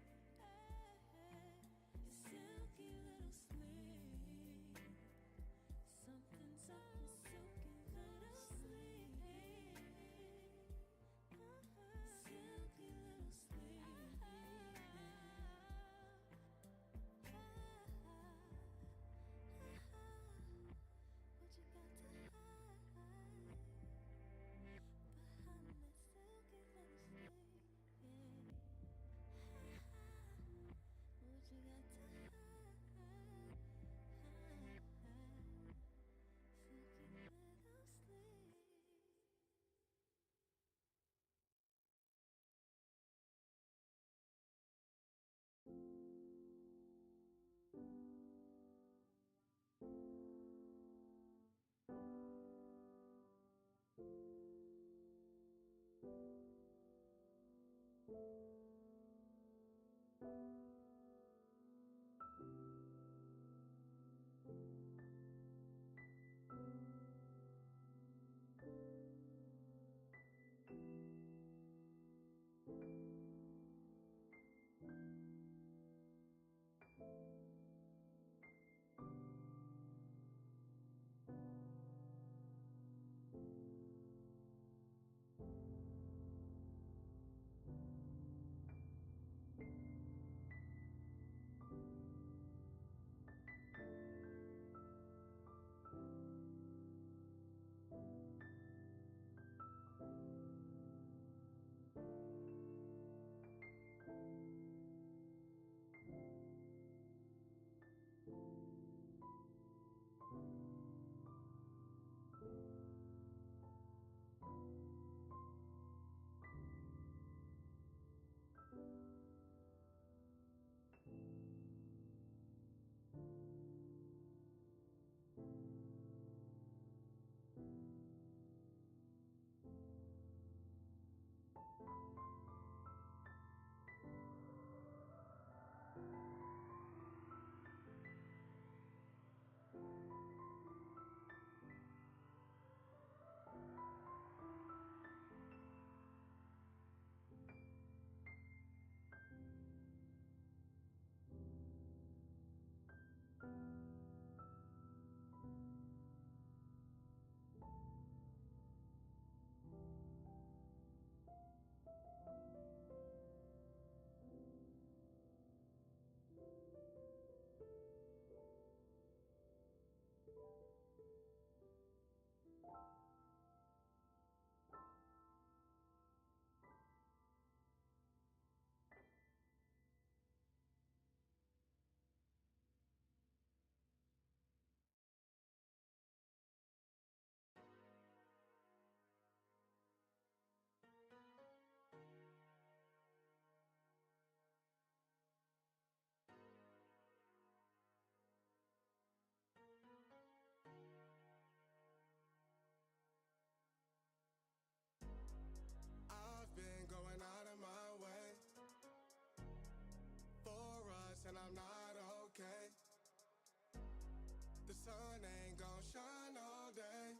sun ain't gon' shine all day.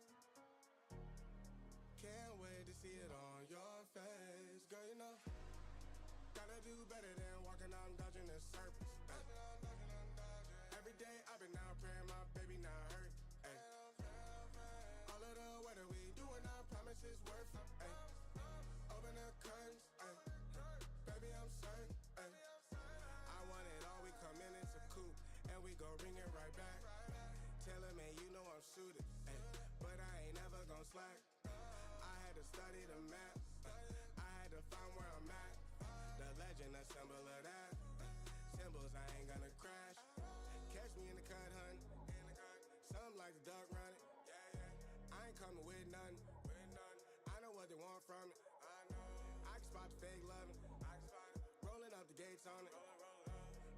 Can't wait to see it on your face. Girl, you know, gotta do better than walking out and dodging the surface. Every day I've been out praying my baby not hurt. Ay. All of the weather we doing, I promise it's worth it. Ay. Open the curtains, ay. Baby I'm certain. Ay. I want it all, we come in, it's a coupe, and we go bring it right back. Tell him, man, you know I'm suited, ay. But I ain't never gon' slack. I had to study the map, I had to find where I'm at. The legend, a symbol of that. Symbols, I ain't gonna crash. Catch me in the cut, hun. Something like the duck running. I ain't coming with nothing. I know what they want from it. I can spot the fake loving. Rolling up the gates on it.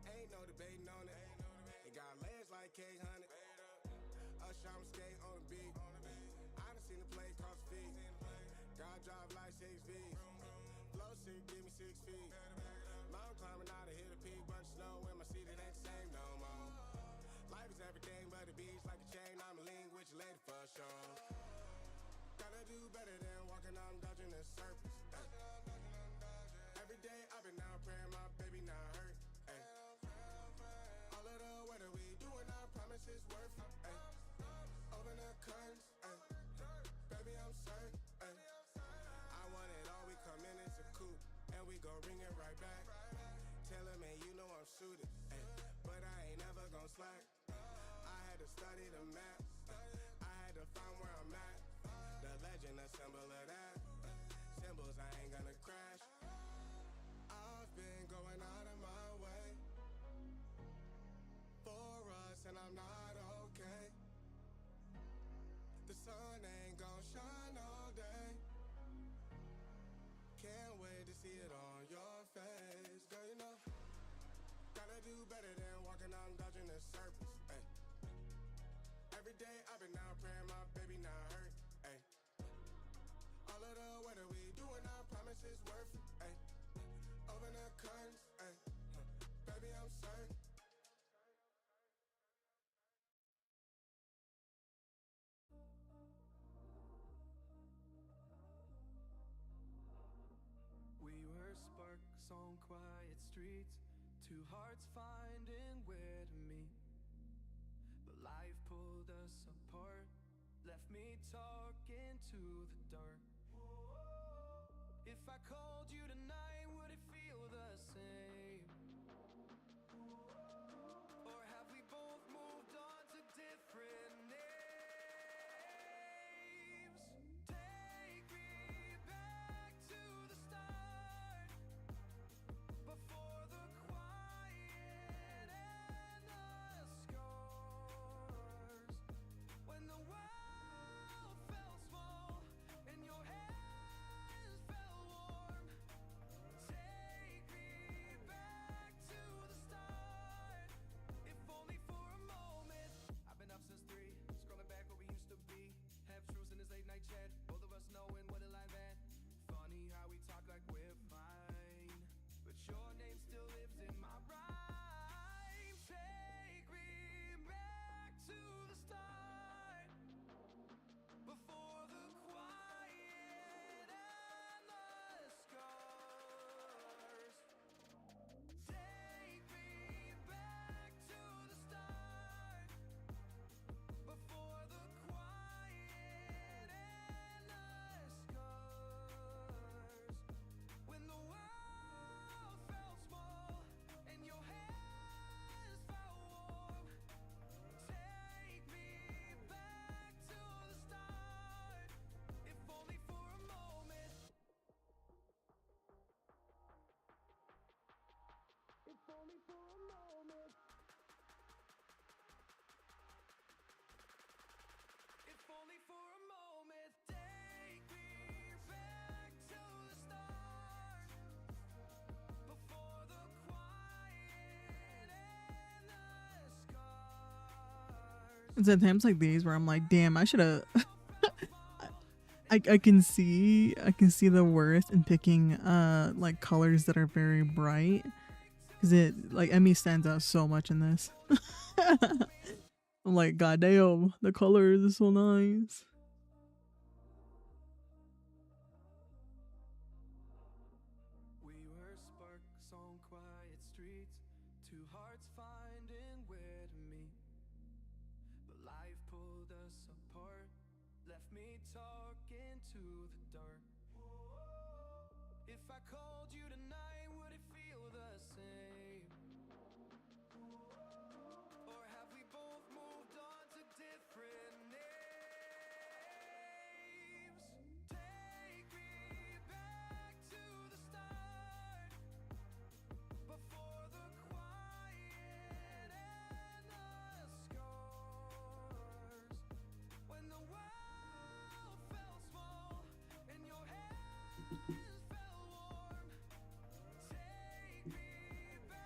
Ain't no debating on it. It got legs like K-Honey. Usher, I'm skate on the beat. I done seen the play cross feet. God drive like 6 V's. Flow sick, give me 6 feet. Mountain climbing out to hit a peak, bunch of snow in my seat, it ain't the same no more. Life is everything but the beach, like a chain, I'm a link with your lady for sure. Gotta do better than walking out and dodging the surface. Ay. Every day I've been out praying my baby not hurt. Ay. All of the weather we doing, I promise it's worth it. Ay. Open the curtains, ay. Baby I'm certain. Ay. I want it all, we come in, it's a coupe, and we go bring it right back. Tell him, man, you know I'm suited, ay. But I ain't never gon' slack. I had to study the map, I had to find where I'm at. The legend, a symbol of that. Symbols, I ain't gonna crash. I've been going out of my way for us, and I'm not okay. The sun ain't gon' shine all day. Can't wait to see it on your face. Girl, you know, gotta do better than walking out and dodging the surface. Ay. Every day I've been out praying my baby not hurt. Ay. All of the weather we doing, I promise it's worth it. Ay. Open the curtains, ay. Baby I'm certain. We were sparks on quiet streets, two hearts finding where to meet. But life pulled us apart, left me talking to the dark. If I called you tonight, would it feel the same? Or have we both moved on to different names? Take me back to the start, before the quiet and the scars. When the world felt small and your hands felt warm. Take me back to the start, if only for a moment. I've been up since 3, scrolling back where we used to be. Half truths in this late night chat, both of us knowing what it like that. Funny how we talk like we're fine, but your name still lives in my rhyme. Take me back to the start, before the quiet and the scars. Take me back to the start, before the quiet and the scars. When the world felt small and your hands felt warm. Take me back to the start, if only for a moment. If only for a moment. If only for a moment. Take me back to the start, before the quiet and the scars. It's at times like these where I'm like, damn, I should have. I can see the worth in picking like colors that are very bright, because it, like, Emmy stands out so much in this. I'm like, god damn, the colors is so nice. We were sparks on quiet streets, two hearts finding where to meet. But life pulled us apart, left me talking to the dark. If I called you tonight, would it feel the same? Or have we both moved on to different names? Take me back to the start, before the quiet and the scars. When the world felt small and your hands felt warm. Take me back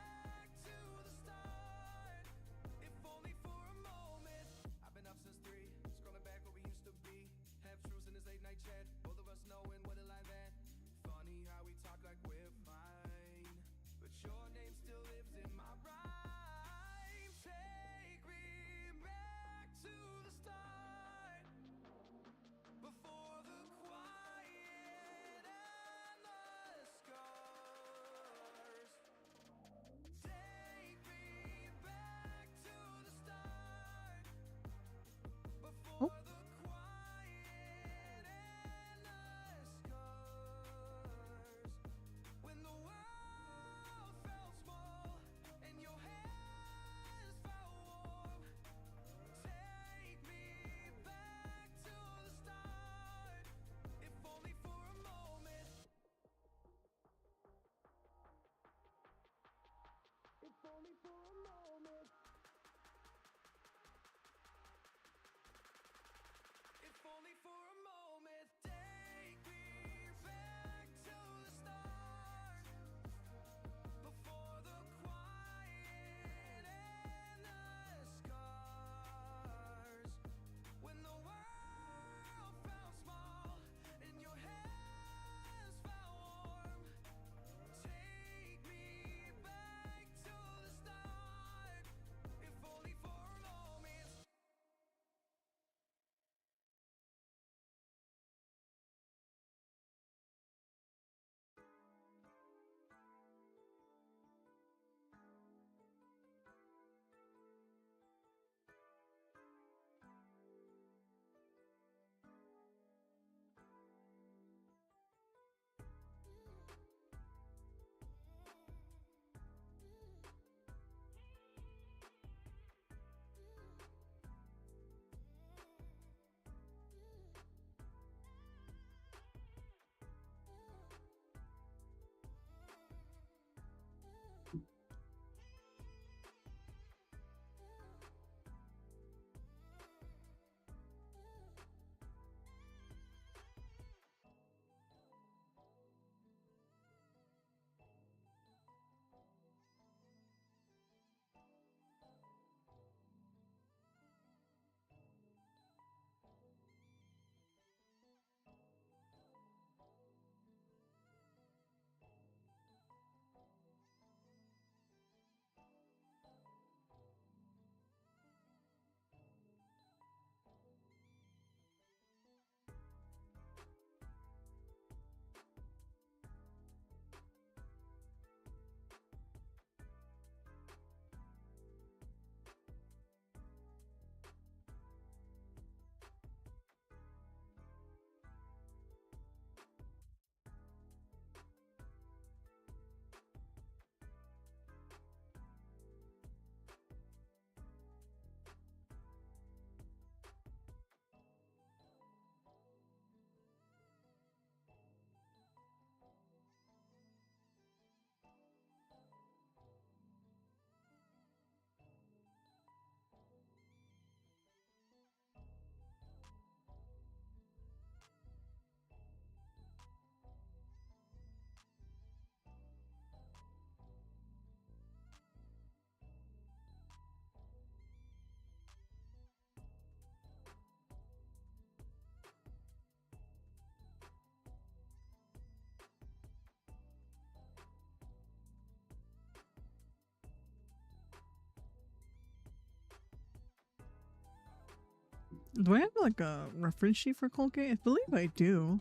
Do I have like a reference sheet for Colgate? I believe I do.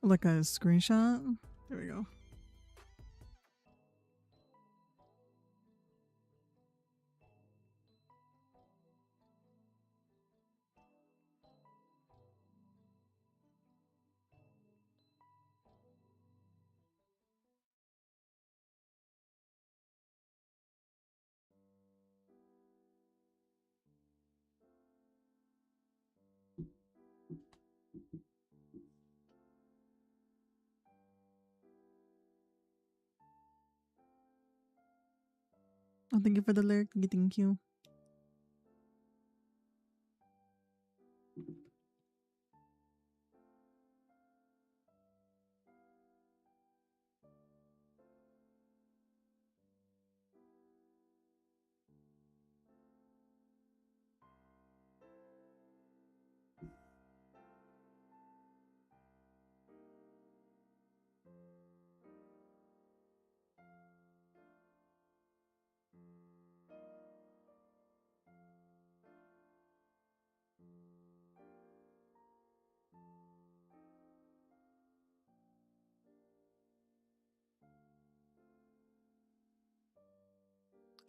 Like a screenshot. There we go. Oh, thank you for the lyric. Thank you.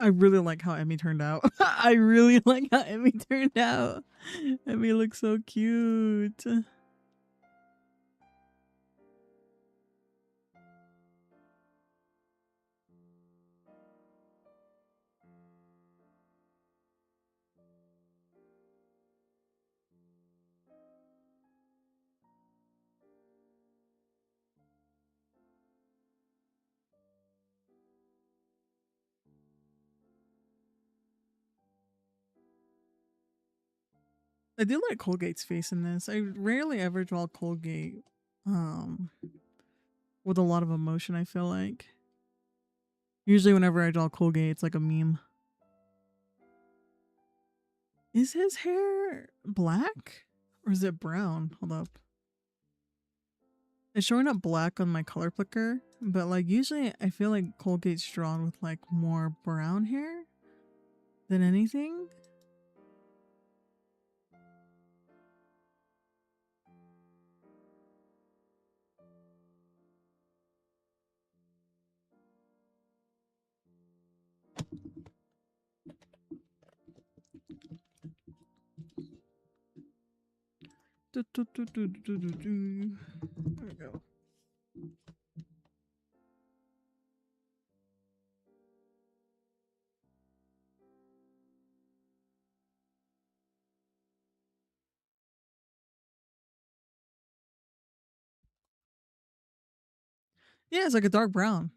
I really like how Emmy turned out. I really like how Emmy turned out. Emmy looks so cute. I do like Colgate's face in this. I rarely ever draw Colgate um with a lot of emotion, I feel like. Usually whenever I draw Colgate, it's like a meme. Is his hair black? Or is it brown? Hold up. It's showing up black on my color picker, but like usually I feel like Colgate's drawn with like more brown hair than anything. There we go. Yeah, it's like a dark brown.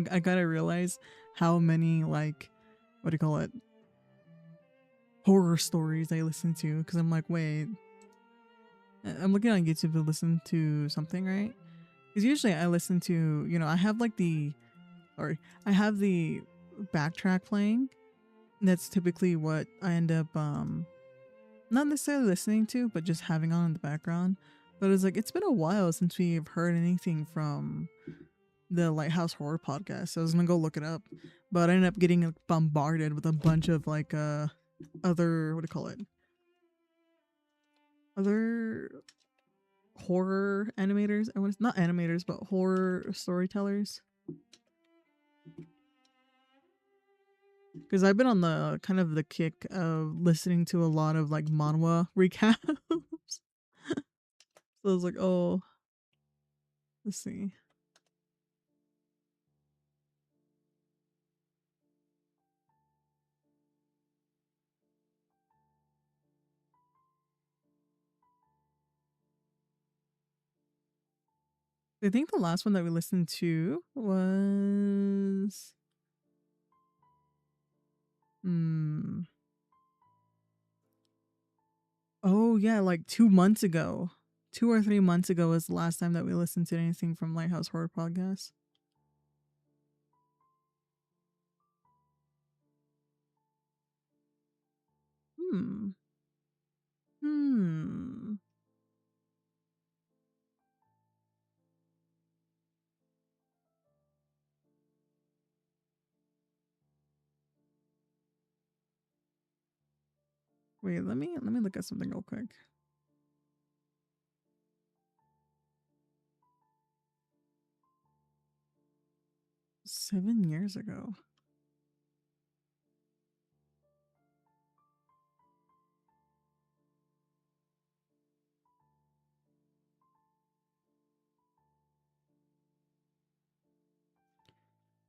I gotta realize how many like what do you call it, horror stories I listen to, because I'm like, wait, I'm looking on YouTube to listen to something, right? Because usually I listen to, I have like I have the backtrack playing. That's typically what I end up not necessarily listening to, but just having on in the background. But it's like it's been a while since we've heard anything from the Lighthouse Horror podcast, so I was gonna go look it up, but I ended up getting like, bombarded with a bunch of like other, what do you call it? Other horror animators. I want not animators, but horror storytellers. Because I've been on the kind of the kick of listening to a lot of like manhwa recaps. So I was like, oh, let's see. I think the last one that we listened to was oh yeah, like 2 months ago. 2 or 3 months ago was the last time that we listened to anything from Lighthouse Horror Podcast. Hmm. Hmm. Wait, let me look at something real quick. Seven years ago.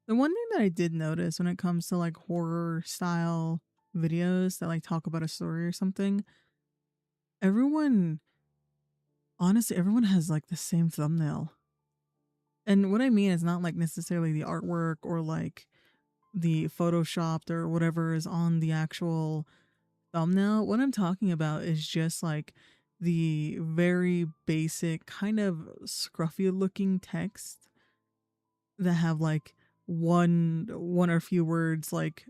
The one thing that I did notice when it comes to like horror style videos that like talk about a story or something, everyone, honestly, everyone has like the same thumbnail. And what I mean is not like necessarily the artwork or like the photoshopped or whatever is on the actual thumbnail. What I'm talking about is just like the very basic kind of scruffy looking text that have like one or few words like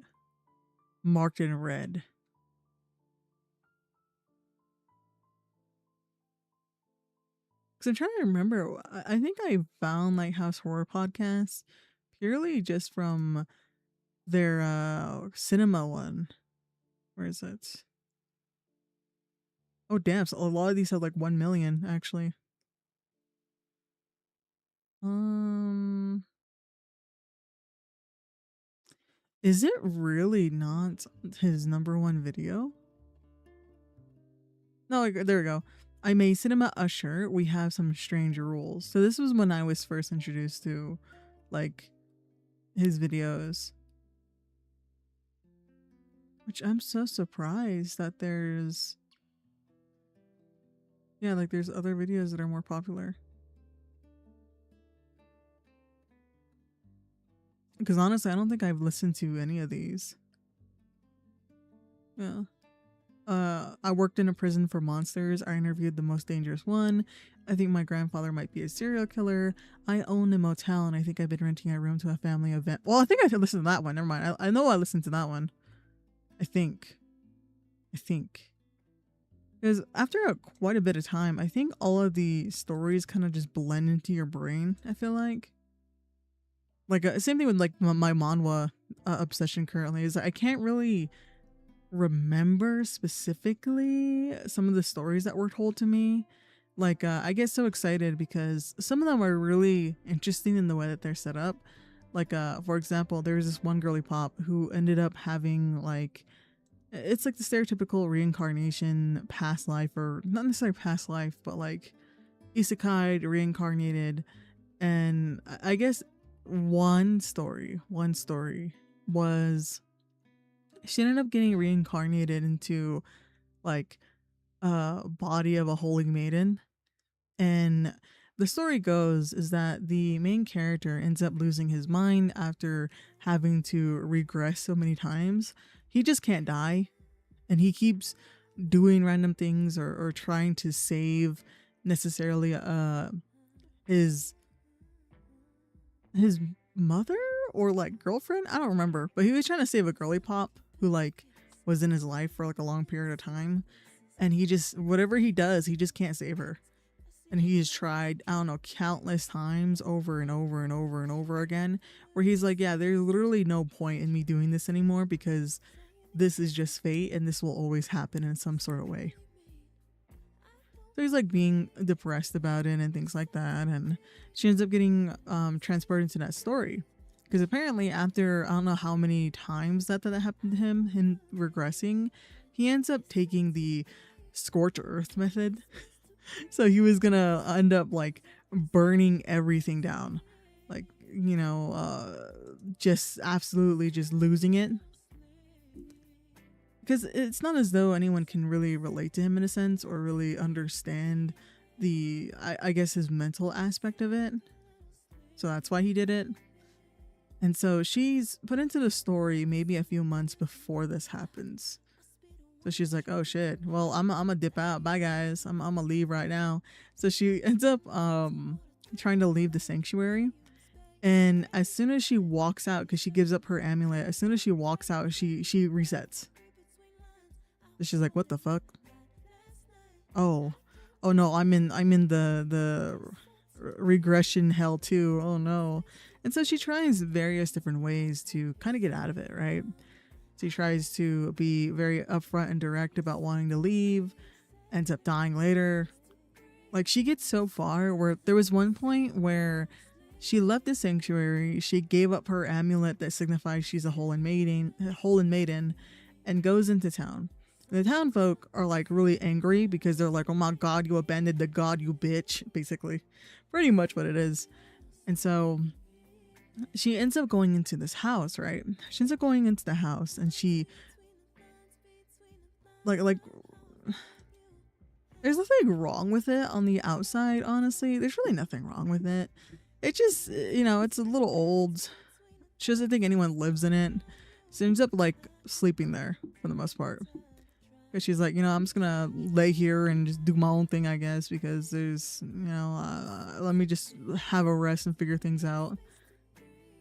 marked in red. Because I'm trying to remember. I think I found Lighthouse Horror Podcast purely just from their cinema one. Where is it? Oh damn! So a lot of these have like 1 million actually. Um, is it really not his number one video? No, like, there we go. I'm a cinema usher. We have some strange rules. So this was when I was first introduced to like his videos. Which I'm so surprised that there's yeah, like there's other videos that are more popular. Because honestly, I don't think I've listened to any of these. Yeah. I worked in a prison for monsters. I interviewed the most dangerous one. I think my grandfather might be a serial killer. I own a motel and I think I've been renting a room to a family event. Well, I think I should listen to that one. Never mind. I know I listened to that one. I think. Because after quite a bit of time, I think all of the stories kind of just blend into your brain, I feel like. Like, same thing with like my manhwa obsession currently is I can't really remember specifically some of the stories that were told to me. Like, I get so excited because some of them are really interesting in the way that they're set up. Like, for example, there was this one girly pop who ended up having like, it's like the stereotypical reincarnation past life, or not necessarily past life, but like isekai reincarnated. And I guess one story was she ended up getting reincarnated into like a body of a holy maiden. And the story goes is that the main character ends up losing his mind after having to regress so many times. He just can't die, and he keeps doing random things or trying to save necessarily his his mother or like girlfriend. I don't remember, but he was trying to save a girly pop who like was in his life for like a long period of time, and he just whatever he does, he just can't save her. And he's tried, I don't know, countless times over and over and over and over again, where he's like, yeah, there's literally no point in me doing this anymore because this is just fate and this will always happen in some sort of way. So he's like being depressed about it and things like that, and she ends up getting transported into that story. Because apparently after I don't know how many times that happened to him regressing, he ends up taking the scorch earth method. So he was gonna end up like burning everything down, like, you know, just absolutely just losing it. Because it's not as though anyone can really relate to him in a sense or really understand the I guess his mental aspect of it. So that's why he did it. And so she's put into the story maybe a few months before this happens. So she's like, oh shit, well, I'm gonna dip out. Bye guys. I'm gonna leave right now. So she ends up trying to leave the sanctuary. And as soon as she walks out, because she gives up her amulet, as soon as she walks out, she resets. So she's like, what the fuck? Oh no, I'm in the regression hell too. Oh no. And so she tries various different ways to kind of get out of it, right? She tries to be very upfront and direct about wanting to leave, ends up dying later. Like, she gets so far where there was one point where she left the sanctuary, she gave up her amulet that signifies she's a holy maiden, and goes into town. And the town folk are like really angry because they're like, oh my god, you abandoned the god, you bitch, basically. Pretty much what it is. And so she ends up going into this house, right? She ends up going into the house and she like there's nothing wrong with it on the outside, honestly. There's really nothing wrong with it. It just, you know, it's a little old. She doesn't think anyone lives in it. She ends up like sleeping there for the most part. Because she's like, you know, I'm just gonna lay here and just do my own thing, I guess, because there's, you know, let me just have a rest and figure things out.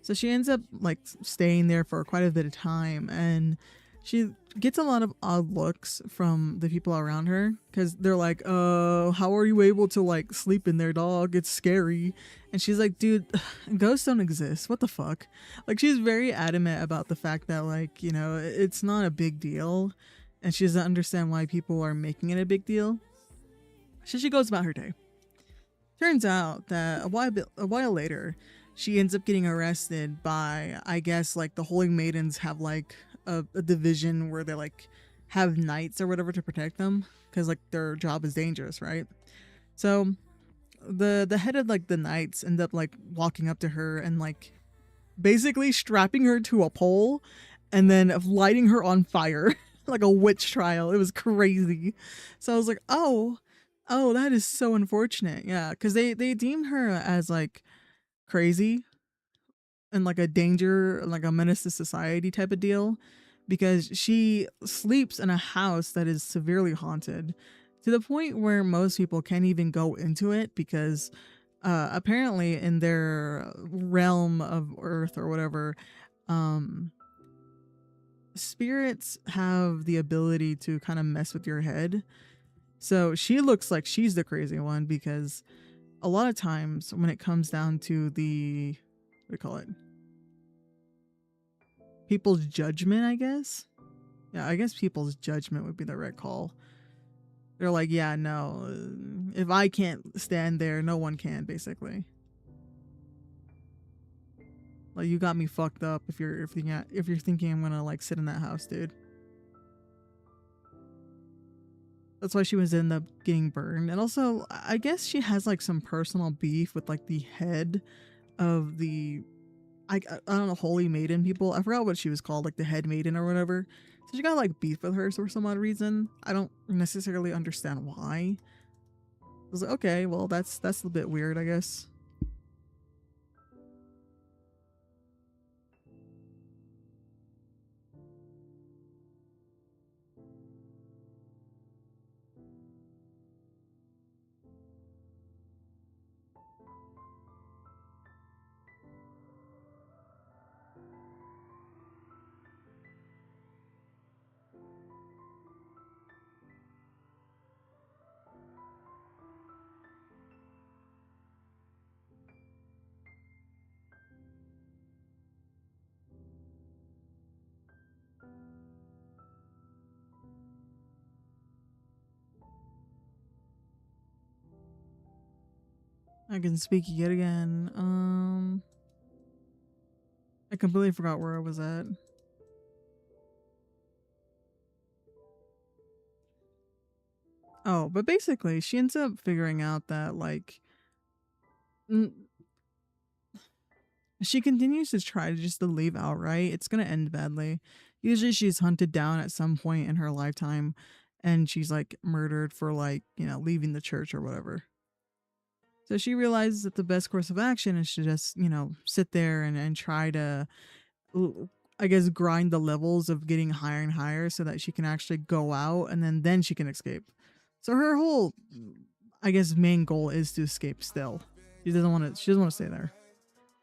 So she ends up like staying there for quite a bit of time, and she gets a lot of odd looks from the people around her because they're like, how are you able to like sleep in there, dog? It's scary. And she's like, dude, ghosts don't exist. What the fuck? Like, she's very adamant about the fact that, like, you know, it's not a big deal, and she doesn't understand why people are making it a big deal. So she goes about her day. Turns out that a while later, she ends up getting arrested by, I guess, like, the Holy Maidens have like a division where they like have knights or whatever to protect them because like their job is dangerous, right? So the head of like the knights end up like walking up to her and like basically strapping her to a pole and then lighting her on fire like a witch trial. It was crazy. So I was like, oh, that is so unfortunate. Yeah, because they deemed her as like crazy and like a danger, like a menace to society type of deal, because she sleeps in a house that is severely haunted to the point where most people can't even go into it because apparently in their realm of earth or whatever, um spirits have the ability to kind of mess with your head. So she looks like she's the crazy one because a lot of times when it comes down to the, what do you call it, people's judgment, I guess. Yeah, I guess people's judgment would be the right call. They're like, yeah, no, if I can't stand there, no one can, basically. Like, you got me fucked up if you're thinking I'm gonna like sit in that house, dude. That's why she was end up getting burned. And also, I guess she has like some personal beef with like the head of the, I don't know, holy maiden people. I forgot what she was called, like the head maiden or whatever. So she got like beef with her for some odd reason. I don't necessarily understand why. I was like, okay, well that's a bit weird, I guess. I can speak yet again. I completely forgot where I was at. Oh, but basically, she ends up figuring out that like she continues to try to just to leave outright. It's gonna end badly. Usually, she's hunted down at some point in her lifetime, and she's like murdered for like leaving the church or whatever. So she realizes that the best course of action is to just sit there and try to I guess grind the levels of getting higher and higher so that she can actually go out and then she can escape. So her whole I guess main goal is to escape still. She doesn't want to stay there.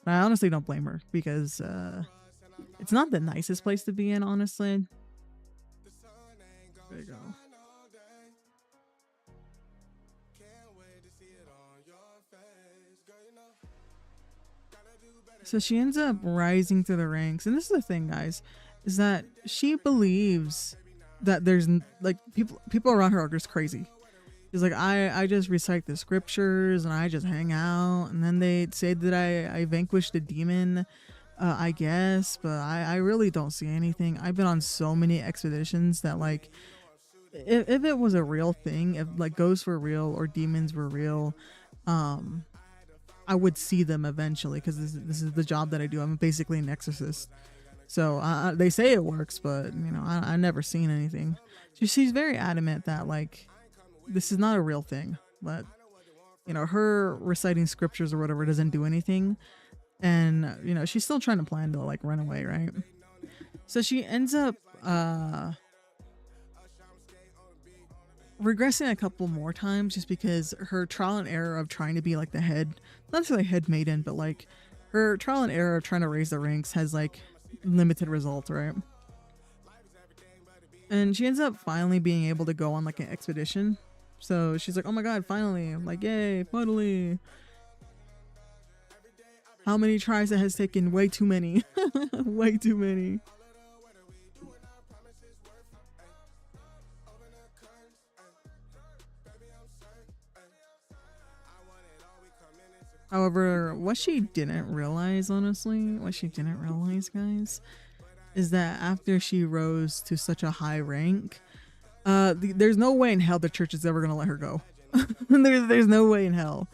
But I honestly don't blame her because it's not the nicest place to be in, honestly. There you go. So she ends up rising through the ranks, and this is the thing, guys, is that she believes that there's like people around her are just crazy. She's like, I just recite the scriptures and I just hang out, and then they say that I vanquished a demon, I guess, but I really don't see anything. I've been on so many expeditions that like if it was a real thing, if like ghosts were real or demons were um I would see them eventually because this is the job that I do. I'm basically an exorcist. So they say it works, but I never seen anything. So she's very adamant that like this is not a real thing. But her reciting scriptures or whatever doesn't do anything, and she's still trying to plan to like run away, right? So she ends up regressing a couple more times just because her trial and error of trying to be like the head, not necessarily head maiden, but like her trial and error of trying to raise the ranks has like limited results, right? And she ends up finally being able to go on like an expedition. So she's like, oh my god, finally. I'm like, yay, finally. How many tries it has taken? Way too many. Way too many. However, what she didn't realize, honestly, guys, is that after she rose to such a high rank, there's no way in hell the church is ever gonna let her go. there's no way in hell.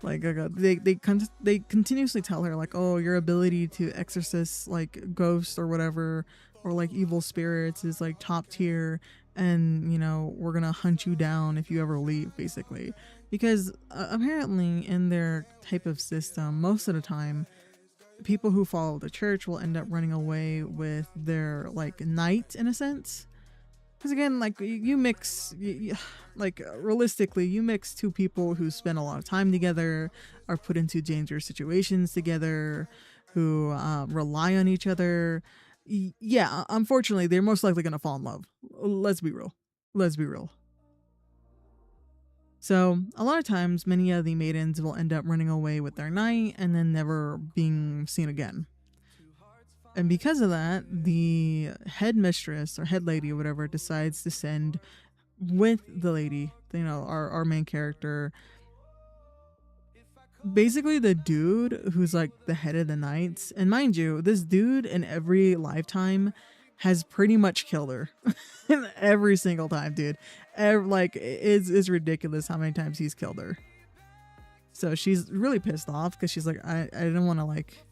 Like they continuously tell her like, oh, your ability to exorcise like ghosts or whatever, or like evil spirits is like top tier, and we're gonna hunt you down if you ever leave, basically. Because apparently in their type of system, most of the time people who follow the church will end up running away with their like knight, in a sense. Because again, like you mix like realistically, you mix two people who spend a lot of time together, are put into dangerous situations together, who rely on each other. Yeah, unfortunately they're most likely going to fall in love. Let's be real. So a lot of times many of the maidens will end up running away with their knight and then never being seen again. And because of that, the headmistress or head lady or whatever decides to send with the lady, our main character, basically the dude who's like the head of the knights. And mind you, this dude in every lifetime has pretty much killed her. Every single time, dude. Like it's ridiculous how many times he's killed her. So she's really pissed off because she's like, I didn't want to like,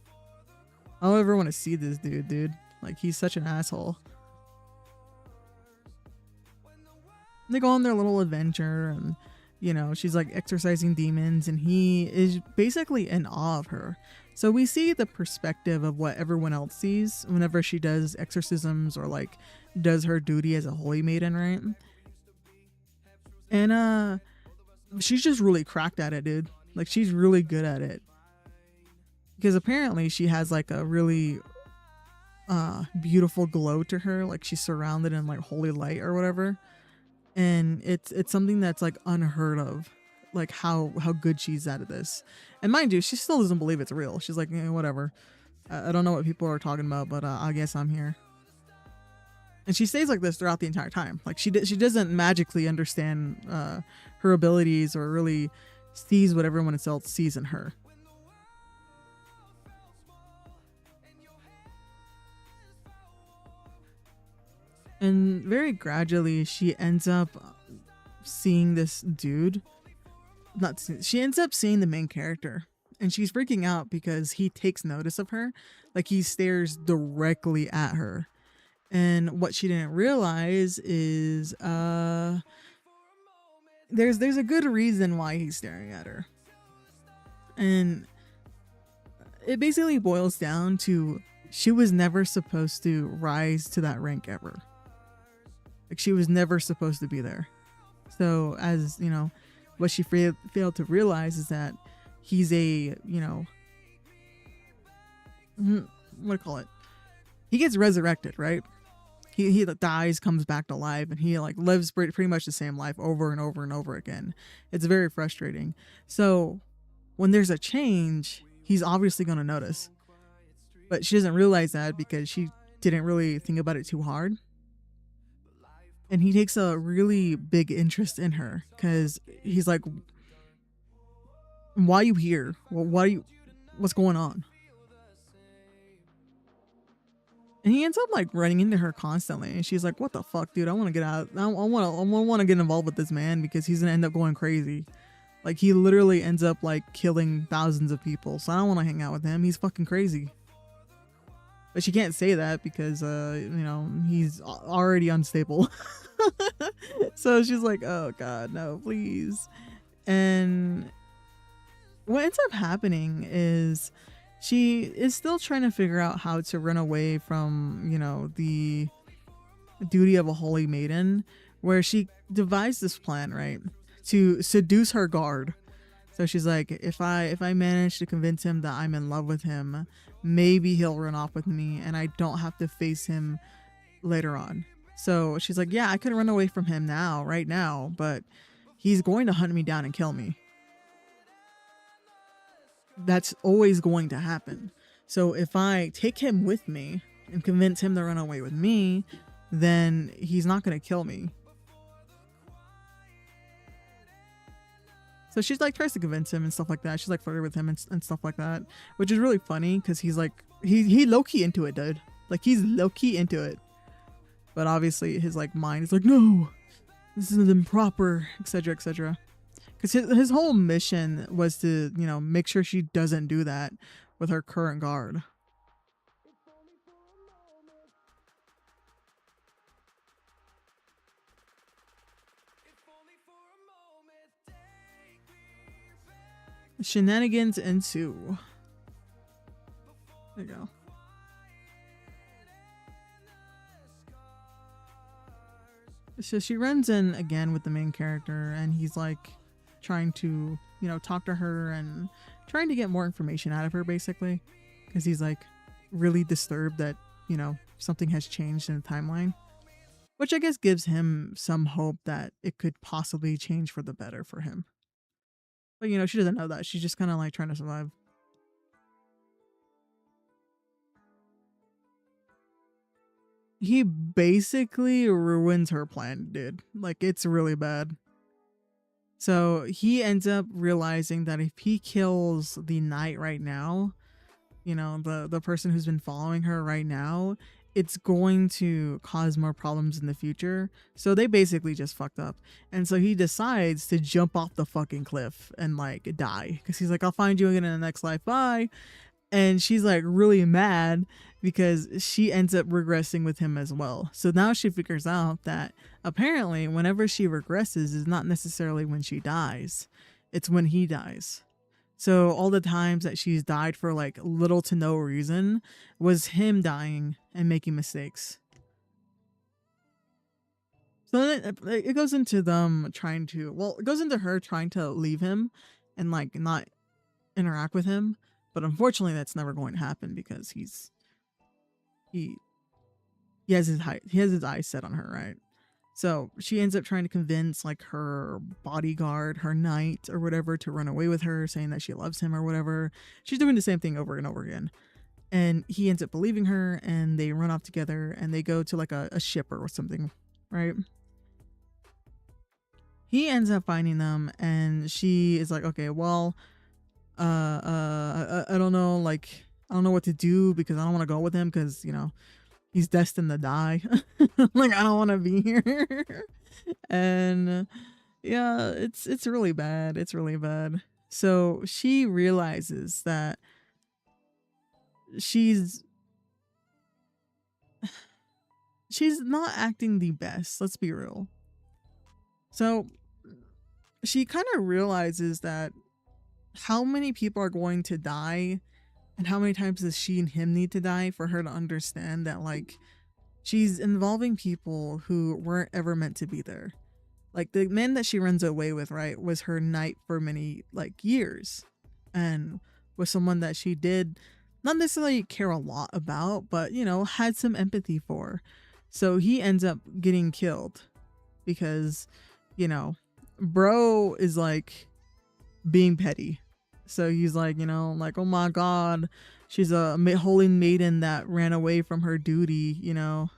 I don't ever want to see this dude. Like, he's such an asshole. They go on their little adventure and, she's like exorcising demons and he is basically in awe of her. So we see the perspective of what everyone else sees whenever she does exorcisms or like does her duty as a holy maiden, right? And she's just really cracked at it, dude. Like, she's really good at it. Because apparently she has like a really beautiful glow to her, like she's surrounded in like holy light or whatever, and it's something that's like unheard of, like how good she's at this. And mind you, she still doesn't believe it's real. She's like, whatever, I don't know what people are talking about, but I guess I'm here. And she stays like this throughout the entire time. Like she doesn't magically understand her abilities or really sees what everyone else sees in her. And very gradually, she ends up seeing this dude. She ends up seeing the main character. And she's freaking out because he takes notice of her. Like, he stares directly at her. And what she didn't realize is there's a good reason why he's staring at her. And it basically boils down to she was never supposed to rise to that rank ever. Like, she was never supposed to be there. So, as you know, what she failed to realize is that he's a, you know, what do you call it? He gets resurrected, right? He dies, comes back to life, and he like lives pretty much the same life over and over and over again. It's very frustrating. So when there's a change, he's obviously going to notice. But she doesn't realize that because she didn't really think about it too hard. And he takes a really big interest in her because he's like, why are you here? Well, what's going on? And he ends up like running into her constantly. And she's like, what the fuck, dude? I want to get out. I want to get involved with this man because he's going to end up going crazy. Like, he literally ends up like killing thousands of people. So I don't want to hang out with him. He's fucking crazy. But she can't say that because, you know, he's already unstable. So she's like, oh God, no, please. And what ends up happening is she is still trying to figure out how to run away from, you know, the duty of a holy maiden, where she devised this plan, right, to seduce her guard. So she's like, if I manage to convince him that I'm in love with him, maybe he'll run off with me and I don't have to face him later on. So she's like, yeah, I could run away from him now, right now, but he's going to hunt me down and kill me. That's always going to happen. So if I take him with me and convince him to run away with me, then he's not going to kill me. So she's like, tries to convince him and stuff like that. She's like flirting with him and stuff like that, which is really funny because he's like, he low-key into it, dude. Like, he's low-key into it. But obviously his like mind is like, no, this isn't improper, etc., etc. Because his whole mission was to, you know, make sure she doesn't do that with her current guard. Shenanigans ensue. There you go. So she runs in again with the main character, and he's like trying to, you know, talk to her and trying to get more information out of her, basically, because he's like really disturbed that, you know, something has changed in the timeline, which I guess gives him some hope that it could possibly change for the better for him. But, you know, she doesn't know that. She's just kind of like trying to survive. He basically ruins her plan, dude. Like, it's really bad. So he ends up realizing that if he kills the knight right now, you know, the person who's been following her right now, it's going to cause more problems in the future. So they basically just fucked up. And so he decides to jump off the fucking cliff and like die. Because he's like, I'll find you again in the next life. Bye. And she's like really mad because she ends up regressing with him as well. So now she figures out that apparently whenever she regresses is not necessarily when she dies. It's when he dies. So all the times that she's died for like little to no reason was him dying and making mistakes. So then it goes into them trying to, well, it goes into her trying to leave him and like not interact with him. But unfortunately that's never going to happen because he has his eyes set on her, right? So she ends up trying to convince like her bodyguard, her knight or whatever, to run away with her, saying that she loves him or whatever. She's doing the same thing over and over again. And he ends up believing her, and they run off together and they go to like a ship or something, right? he ends up finding them, and she is like, okay, well, I don't know, like, I don't know what to do because I don't want to go with him because, you know, he's destined to die. Like, I don't want to be here. And yeah, it's really bad. It's really bad. So she realizes that she's she's not acting the best. Let's be real. So she kind of realizes that how many people are going to die and how many times does she and him need to die for her to understand that, like, she's involving people who weren't ever meant to be there. Like, the man that she runs away with, right, was her knight for many, like, years, and was someone that she did not necessarily care a lot about, but, you know, had some empathy for. So he ends up getting killed because, you know, bro is like being petty. So he's like, you know, like, oh my god, she's a holy maiden that ran away from her duty, you know.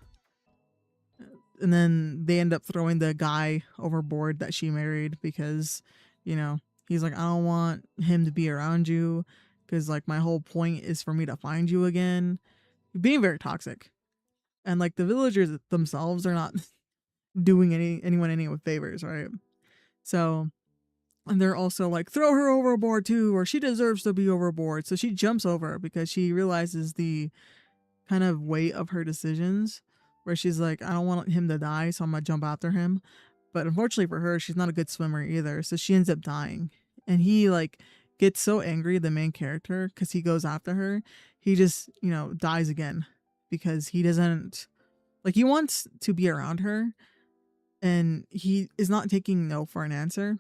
And then they end up throwing the guy overboard that she married because, you know, he's like, I don't want him to be around you because, like, my whole point is for me to find you again. Being very toxic. And, like, the villagers themselves are not doing anyone any favors, right? So, and they're also like, throw her overboard too, or she deserves to be overboard. So she jumps over because she realizes the kind of weight of her decisions, where she's like, I don't want him to die, so I'm gonna jump after him. But unfortunately for her, she's not a good swimmer either, so she ends up dying. And he, like, gets so angry, the main character, because he goes after her. He just, you know, dies again because he doesn't, like, he wants to be around her, and he is not taking no for an answer.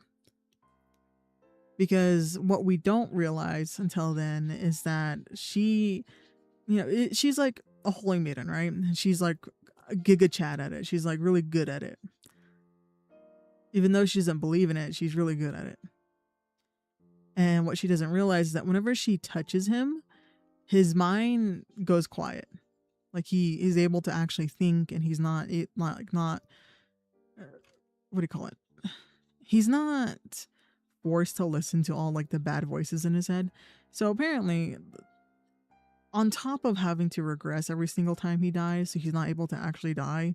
Because what we don't realize until then is that she, you know, she's like a holy maiden, right? She's like a giga chat at it. She's like really good at it. Even though she doesn't believe in it, she's really good at it. And what she doesn't realize is that whenever she touches him, his mind goes quiet. Like, he is able to actually think, and he's not not what do you call it? He's not forced to listen to all, like, the bad voices in his head. So apparently, on top of having to regress every single time he dies, so he's not able to actually die,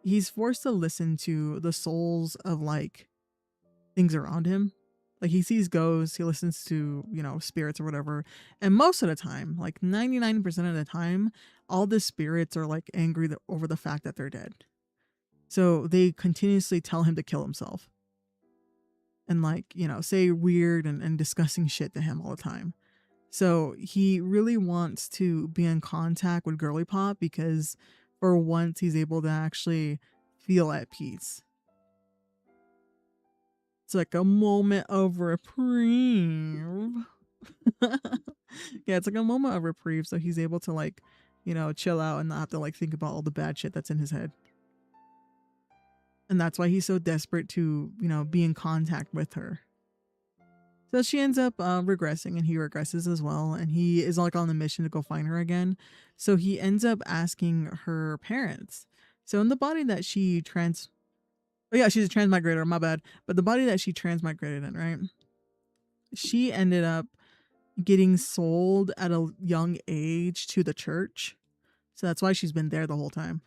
he's forced to listen to the souls of, like, things around him. Like, he sees ghosts, he listens to, you know, spirits or whatever. And most of the time, like 99% of the time, all the spirits are, like, angry over the fact that they're dead. So they continuously tell him to kill himself. And, like, you know, say weird and disgusting shit to him all the time. So he really wants to be in contact with Girly Pop because for once he's able to actually feel at peace. It's like a moment of reprieve. Yeah, it's like a moment of reprieve. So he's able to, like, you know, chill out and not have to, like, think about all the bad shit that's in his head. And that's why he's so desperate to, you know, be in contact with her. So she ends up regressing, and he regresses as well. And he is, like, on the mission to go find her again. So he ends up asking her parents. So in the body that she oh yeah, she's a transmigrator, my bad. But the body that she transmigrated in, right? She ended up getting sold at a young age to the church. So that's why she's been there the whole time.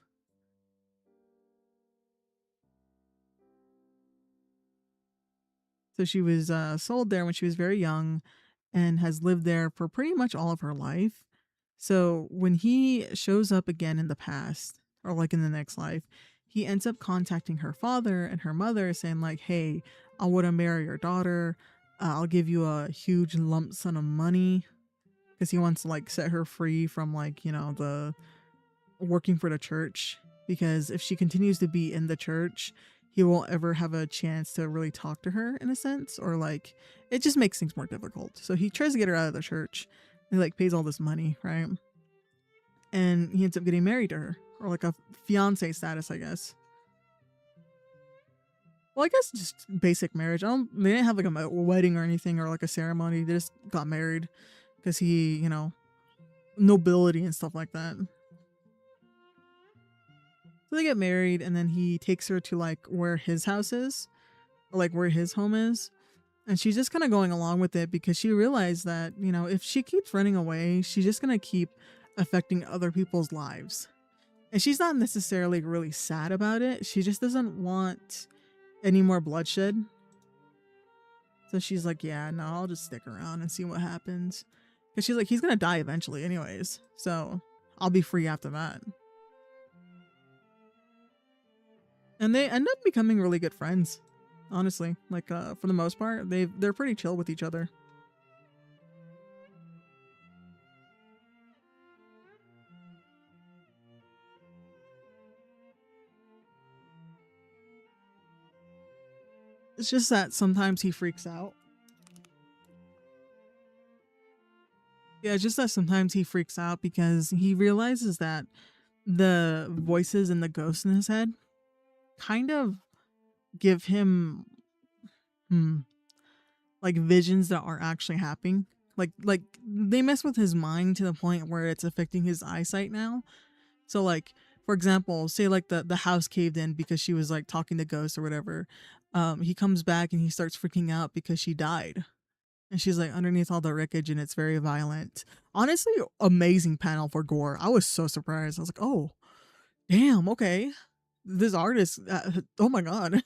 So she was sold there when she was very young and has lived there for pretty much all of her life. So when he shows up again in the past, or like in the next life, he ends up contacting her father and her mother saying, like, hey, I want to marry your daughter. I'll give you a huge lump sum of money, because he wants to, like, set her free from, like, you know, the working for the church. Because if she continues to be in the church, he won't ever have a chance to really talk to her, in a sense, or, like, it just makes things more difficult. So he tries to get her out of the church. He, like, pays all this money, right? And he ends up getting married to her, or like a fiance status, I guess. Well, I guess just basic marriage. They didn't have like a wedding or anything, or like a ceremony. They just got married because he, you know, nobility and stuff like that. So they get married, and then he takes her to, like, where his house is, like where his home is. And she's just kind of going along with it because she realized that, if she keeps running away, she's just going to keep affecting other people's lives. And she's not necessarily really sad about it. She just doesn't want any more bloodshed. So she's like, yeah, no, I'll just stick around and see what happens. Because she's like, he's going to die eventually, anyways. So I'll be free after that. And they end up becoming really good friends. Honestly, like for the most part, they're pretty chill with each other. It's just that sometimes he freaks out. Yeah, just that sometimes he freaks out because he realizes that the voices and the ghosts in his head kind of give him like visions that aren't actually happening. Like they mess with his mind to the point where it's affecting his eyesight now. So like, for example, say like the house caved in because she was like talking to ghosts or whatever. He comes back and he starts freaking out because she died. And she's like underneath all the wreckage and it's very violent. Honestly, amazing panel for gore. I was so surprised. I was like, oh, damn, okay. This artist, oh my God.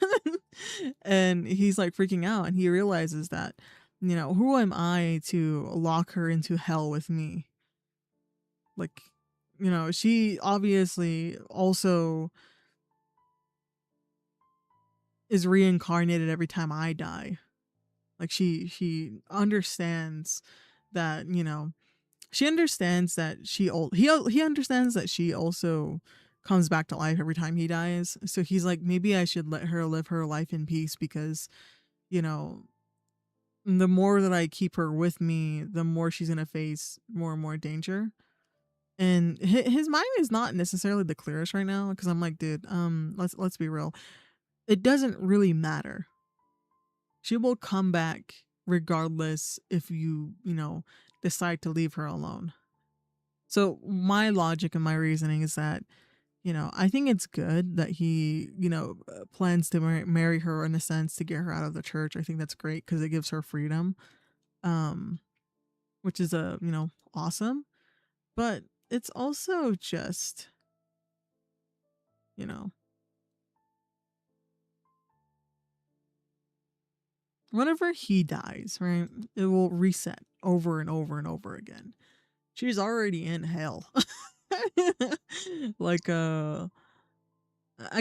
And he's like freaking out and he realizes that, who am I to lock her into hell with me? Like, she obviously also is reincarnated every time I die. Like she understands that, she understands that he understands that she also comes back to life every time he dies. So he's like, maybe I should let her live her life in peace because, you know, the more that I keep her with me, the more she's gonna face more and more danger. And his mind is not necessarily the clearest right now because I'm like, dude, let's be real. It doesn't really matter. She will come back regardless if you decide to leave her alone. So my logic and my reasoning is that, I think it's good that he, plans to marry her in a sense to get her out of the church. I think that's great because it gives her freedom, um, which is awesome. But it's also just, you know, whenever he dies, right, it will reset over and over and over again. She's already in hell. Like, I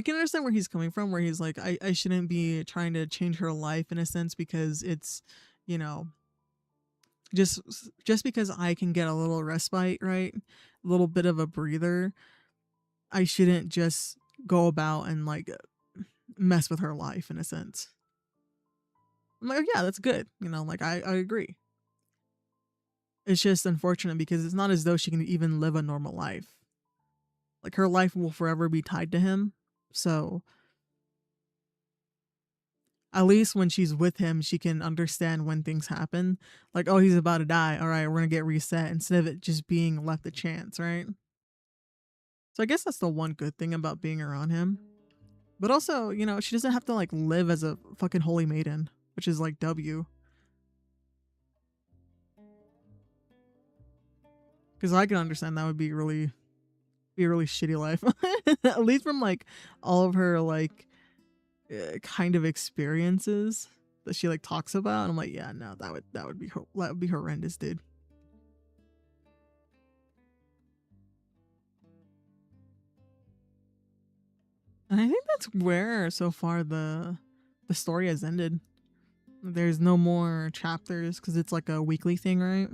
can understand where he's coming from, where he's like, I shouldn't be trying to change her life in a sense because it's, you know, just just because I can get a little respite, right? A little bit of a breather, I shouldn't just go about and like mess with her life in a sense. I'm like, yeah, that's good. Like I agree. It's just unfortunate because it's not as though she can even live a normal life. Like her life will forever be tied to him. So at least when she's with him, she can understand when things happen. Like, oh, he's about to die. All right, we're gonna get reset instead of it just being left to chance, right? So I guess that's the one good thing about being around him. But also, she doesn't have to like live as a fucking holy maiden, which is like W. Because I can understand that would be a really shitty life. At least from like all of her like kind of experiences that she like talks about. I'm like, yeah, no, that would be horrendous, dude. And I think that's where so far the story has ended. There's no more chapters because it's like a weekly thing, right?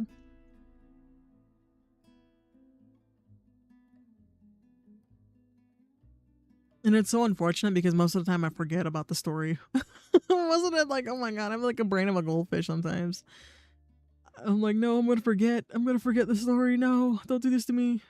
And it's so unfortunate because most of the time I forget about the story. Wasn't it like, oh my god, I'm like a brain of a goldfish sometimes. I'm like, no, I'm gonna forget. I'm gonna forget the story. No, don't do this to me.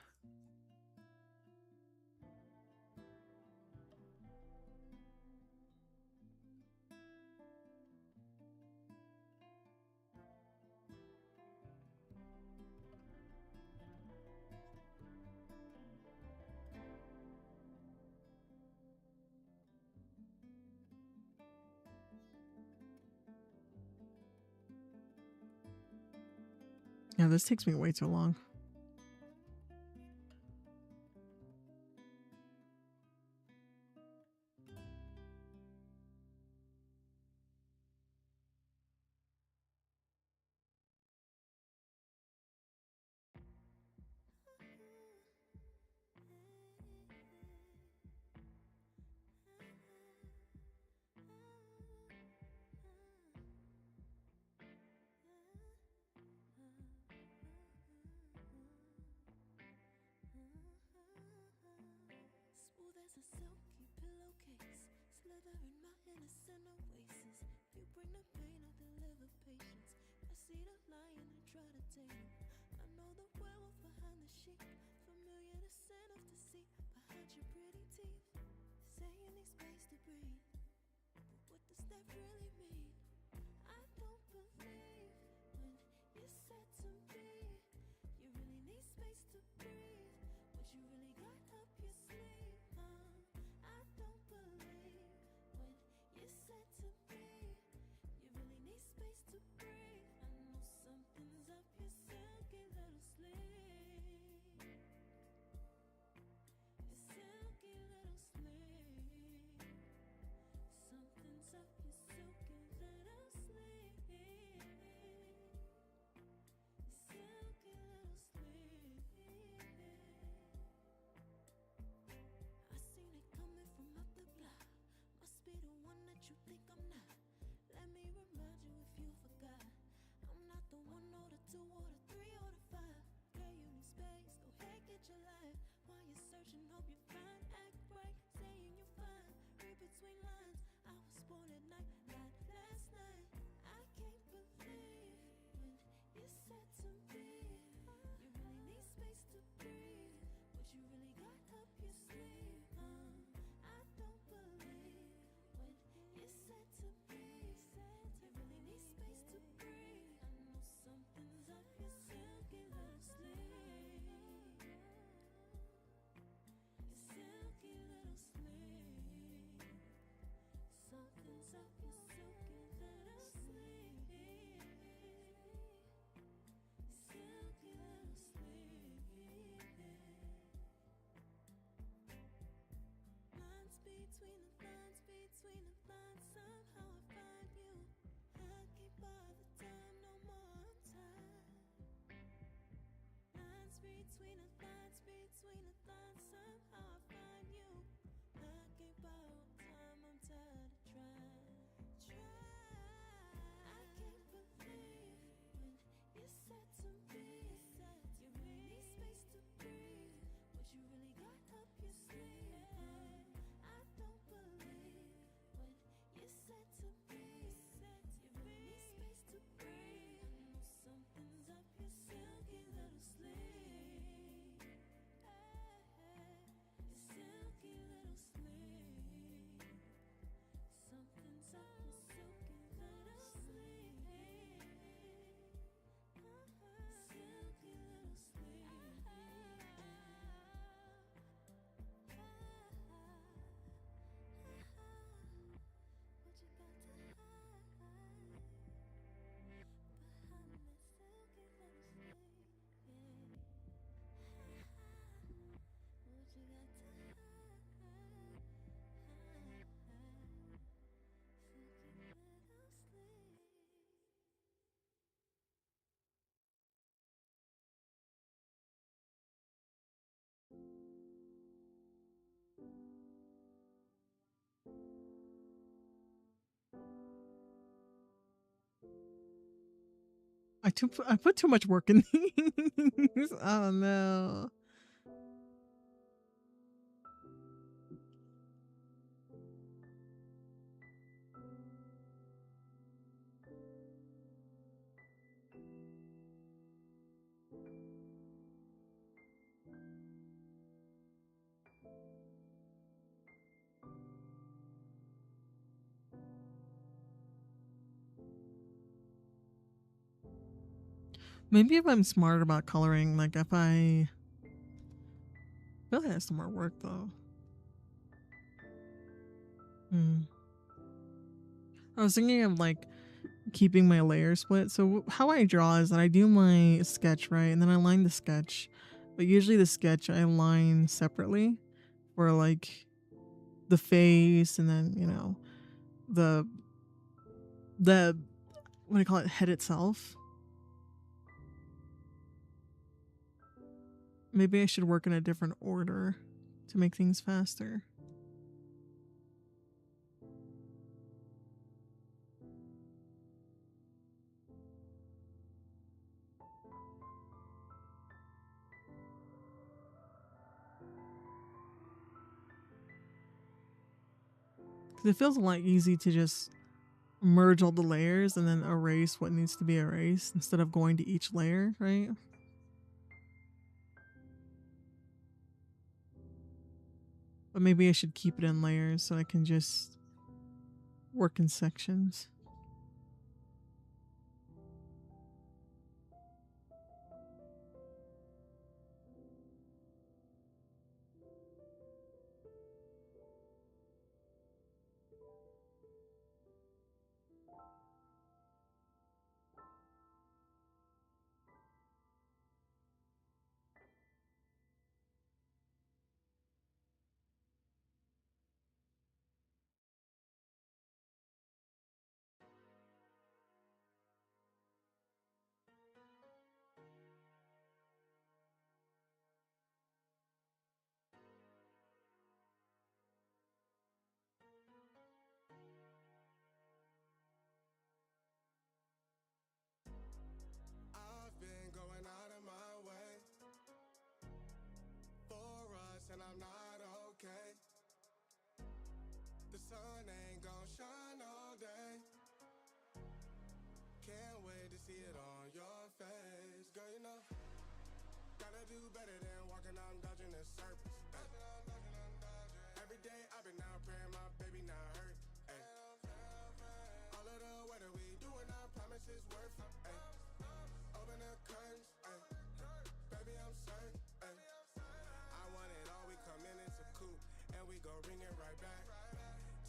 Yeah, this takes me way too long. Smooth as a silky pillowcase, slither in my innocent oasis. You bring the pain, I deliver patience. I see the lion and try to tame him. I know the werewolf behind the sheep, familiar the scent of deceit behind your pretty teeth. Say you need space to breathe, but what does that really mean? I don't believe when you said to me, you really need space to breathe. What you really got up your sleeve, I don't believe when you said to me, you really need space to breathe. I know something's up your silky little sleeve. Your silky little sleeve. Something's up your silky little sleeve. Silky little sleeve. I seen it coming from up the block. Must be the one that you think I'm not. Let me remind you if you forgot. I'm not the one or the two or the three or the five. Girl, you need space. Go ahead, get your life. While you're searching, hope you find. Act right, saying you're fine. Read between lines. I was born at night, not last night. I can't believe when you said to me, you really need space to breathe. What you really got up your sleeve, I don't believe when you said to me, you really need space to breathe. I know something's up your silky little sleeve. Your silky little sleeve. Something's up your silky little sleeve. Silky little sleeve. Lines between the lines, between the lines. Somehow I find you. I can't bother time, no more time. Lines between the lines, between the lines. Somehow I find you. I can't borrow time, I'm tired of trying. I can't believe when you said to me, you really need space to breathe. What you really got up your sleeve. I don't believe when you said to me, you really need space to breathe. I know something's up your silky little sleeve. Your silky little sleeve. Something's up your silky little sleeve. Silky little sleeve. What you got to hide behind that silky little sleeve? What you got to hide? Silky little sleeve. I put too much work in these. Oh no. Maybe if I'm smart about coloring, like if I feel like that's some more work though. I was thinking of like keeping my layer split. So how I draw is that I do my sketch, right? And then I line the sketch. But usually the sketch I line separately for like the face and then, you know, the what do you call it, head itself. Maybe I should work in a different order to make things faster. Because it feels a lot easy to just merge all the layers and then erase what needs to be erased instead of going to each layer, right? But maybe I should keep it in layers so I can just work in sections. I've been going out of my way for us, and I'm not okay. The sun ain't gon' shine all day. Can't wait to see it on your face. Girl, you know, gotta do better than walking out and dodging the surface. Every day I've been out praying my baby not hurt. Ay. All of the weather we doing, I promise it's worth it. Ay. Open the curtains, ay. Baby I'm certain. Ay. I want it all, we come in, it's a coupe, and we gon' ring it right back.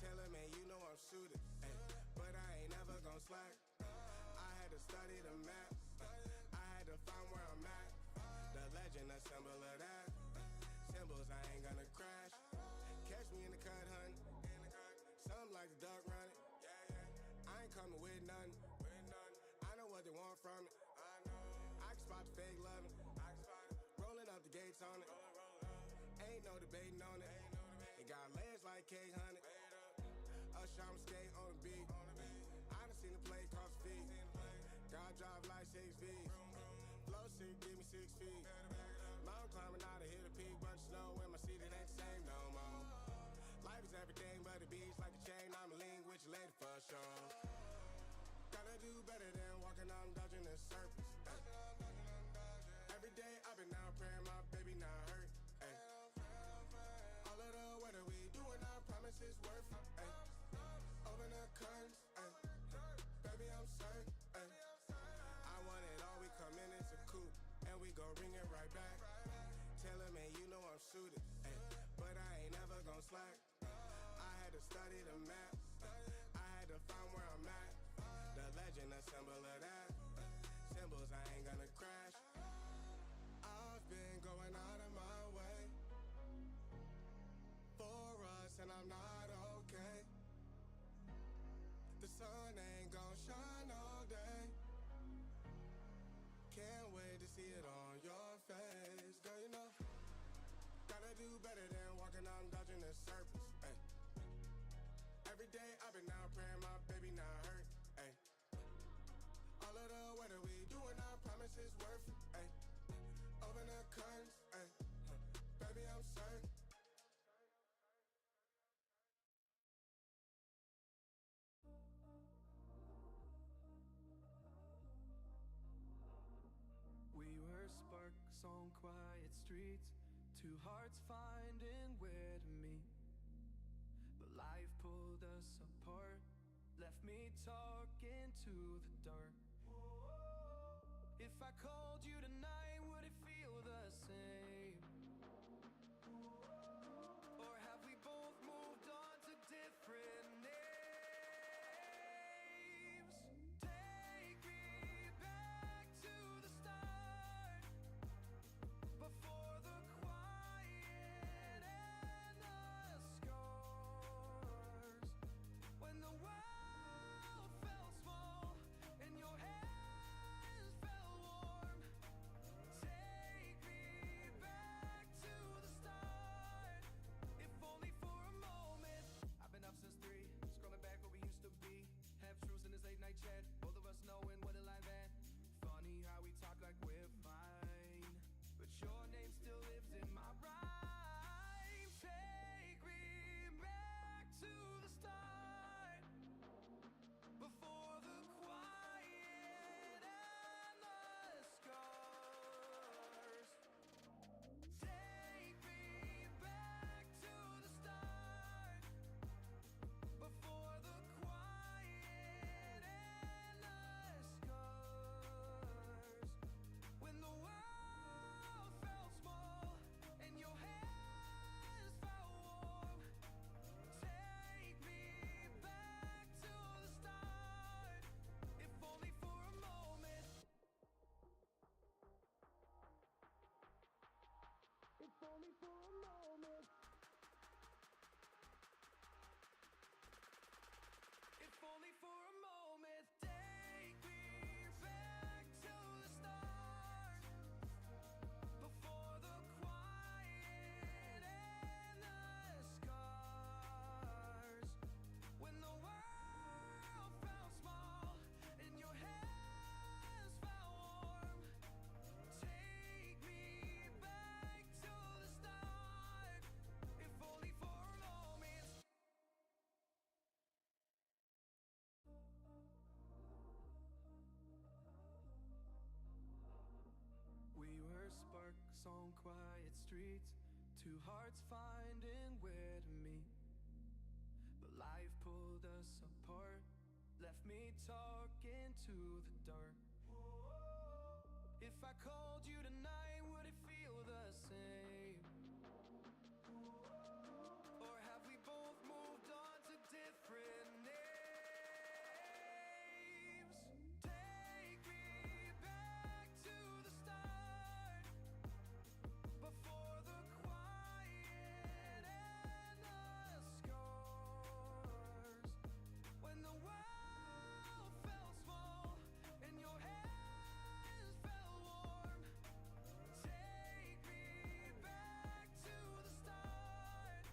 Tell him, man, you know I'm suited, ay. But I ain't never gon' slack. I had to study the map, I had to find where I'm at. The legend, a symbol of that. Symbols, I ain't gonna crash. Catch me in the cut, hun. Something like the duck running. I ain't coming with nothing. I know what they want from it. I can spot the fake loving. Rolling up the gates on it. Ain't no debating on it. It got legs like cake, honey. Usher, I'm skate on the beat. I done seen the play cross feet. God drive like 6 V's. Flow sick, give me 6 feet. Mountain climbing out to hit a peak, bunch of snow in my seat, it ain't the same no more. Life is everything but the beach, like a chain, I'm a link with your lady for sure. Gotta do better than walking out and dodging the surface. Ay. Every day I've been out praying my baby not hurt. Ay. All of the weather we doing, I promise it's worth it. Ay. Open the curtains, ay. Baby I'm certain. Ay. I want it all, we come in, it's a coupe, and we gon' ring it right back. Tell him, man, you know I'm suited, ay. But I ain't never gon' slack. I had to study the map, I had to find where I'm at. The legend, a symbol of that. Symbols, I ain't gonna crash. I've been going out of my way for us, and I'm not okay. The sun ain't gon' shine all day. Can't wait to see it on your face. Girl, you know, gotta do better than walking out and dodging the surface. Ay. Every day I've been out praying my baby not hurt. Ay. All of the weather we doing, I promise it's worth it. Ay. Open the curtains, ay. Baby I'm certain. We were sparks on quiet streets, two hearts finding where to meet. But life pulled us apart, left me talking to the dark. If I called you tonight, would it feel the same? Or have we both moved on to different names? Take me back to the start, before the quiet and the scars. Take me back to the start, before the quiet and the scars. When the world felt small and your hands felt warm. Take me back to the start, if only for a moment. If only for a moment. If only for a moment. Take me back to the start, before the quiet and the scars. When the world felt small and your hands felt warm. Take me back to the start, if only for a moment. We were sparks on quiet streets, two hearts finding where to meet. But life pulled us apart, left me talking to the dark. If I called you tonight, would it feel the same? Or have we both moved on to different names? Take me back to the start, before the quiet and the scars. When the world felt small and your hands felt warm. Take me back to the start,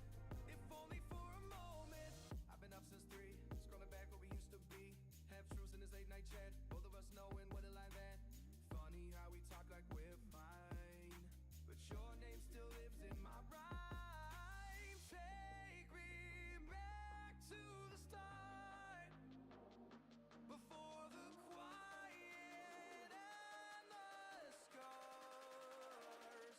if only for a moment. I've been up since 3, scrolling back where we used to be. Half truths in this late night chat, both of us knowing what it like that. Funny how we talk like we're fine, but your name still lives in my rhyme. Take me back to the start, before the quiet and the scars.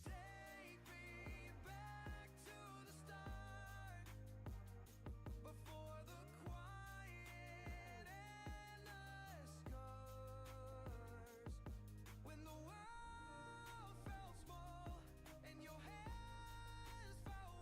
Take me back to the start, before the quiet and the scars. When the world felt small and your hands felt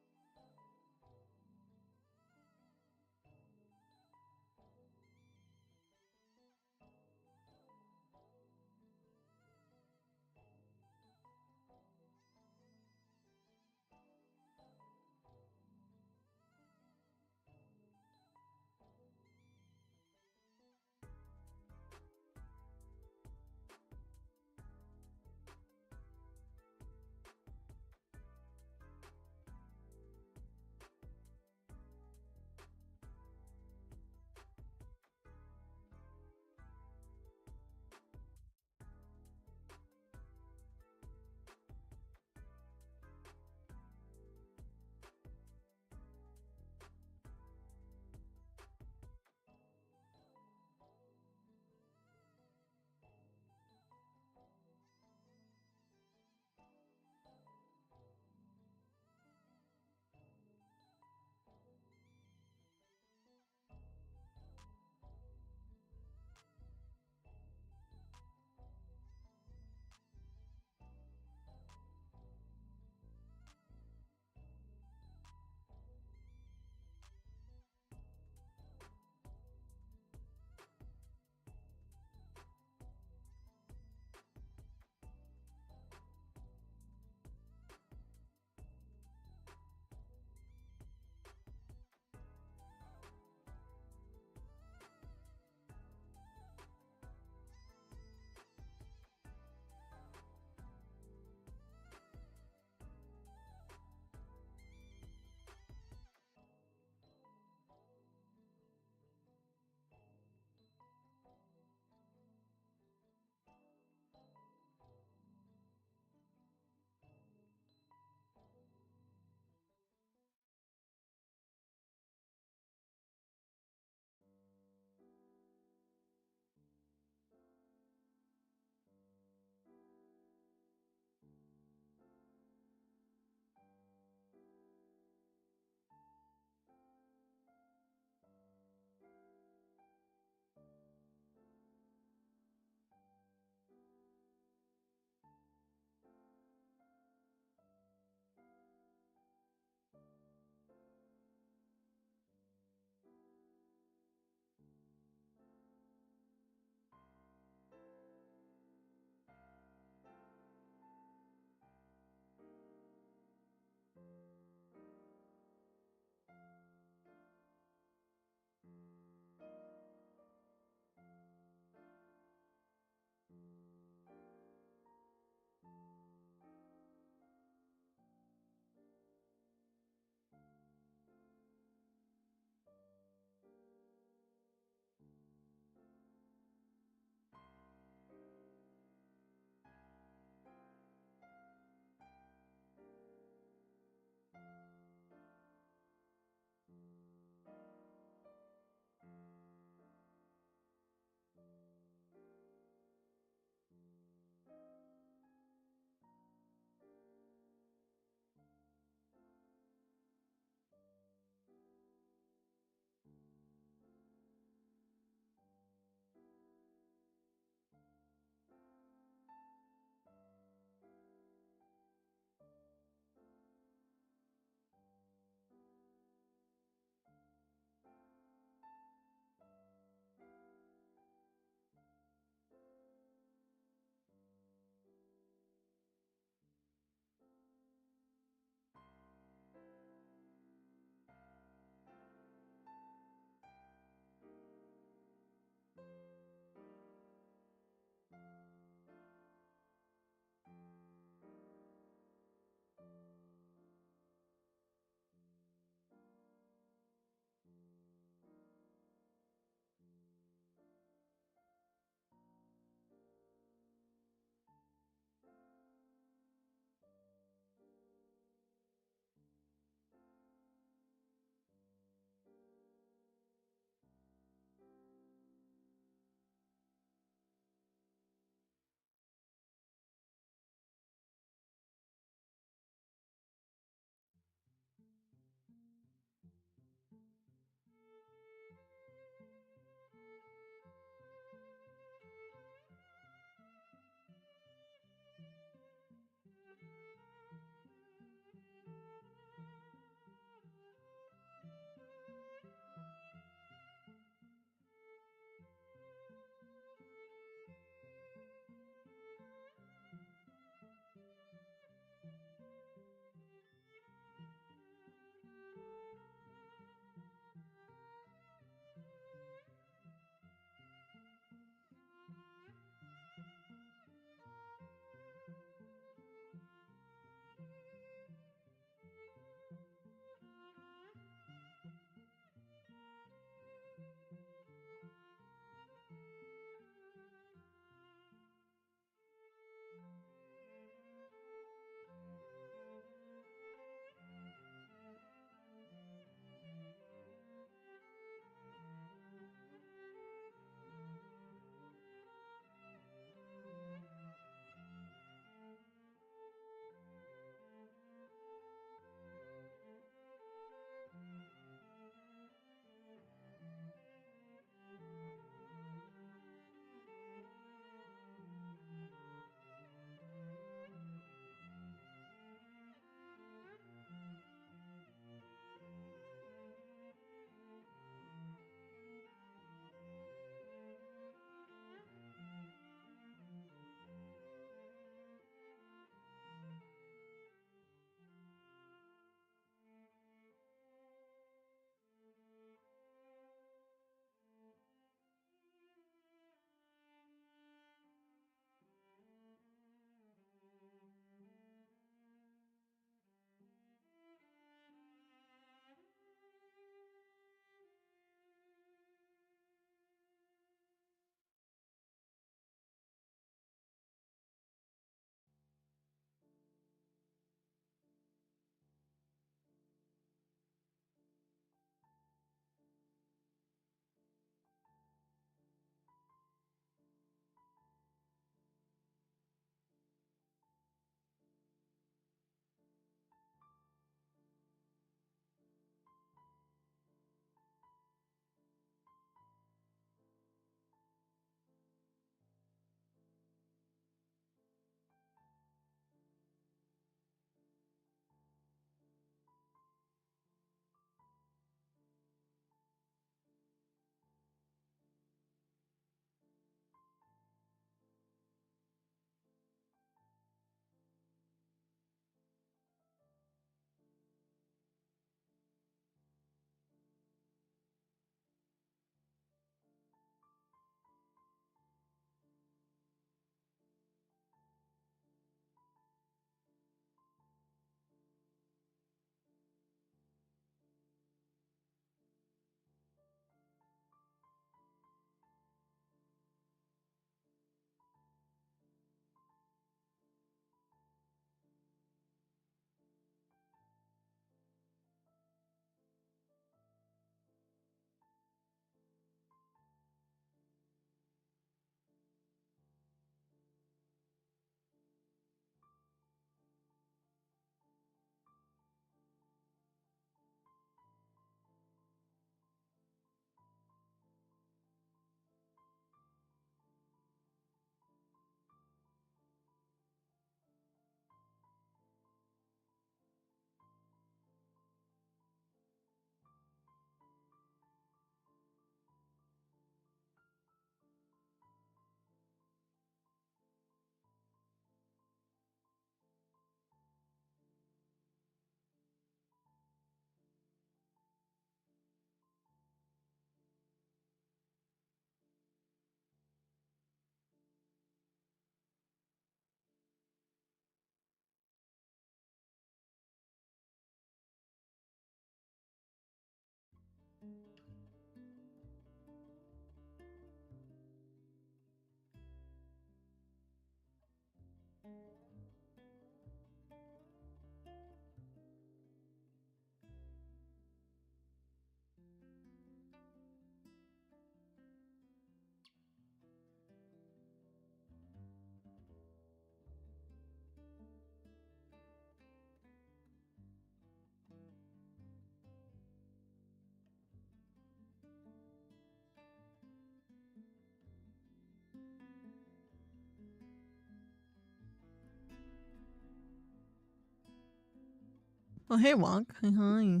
Oh, hey, Walk. Hi, hi.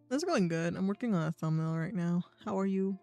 That's going good. I'm working on a thumbnail right now. How are you?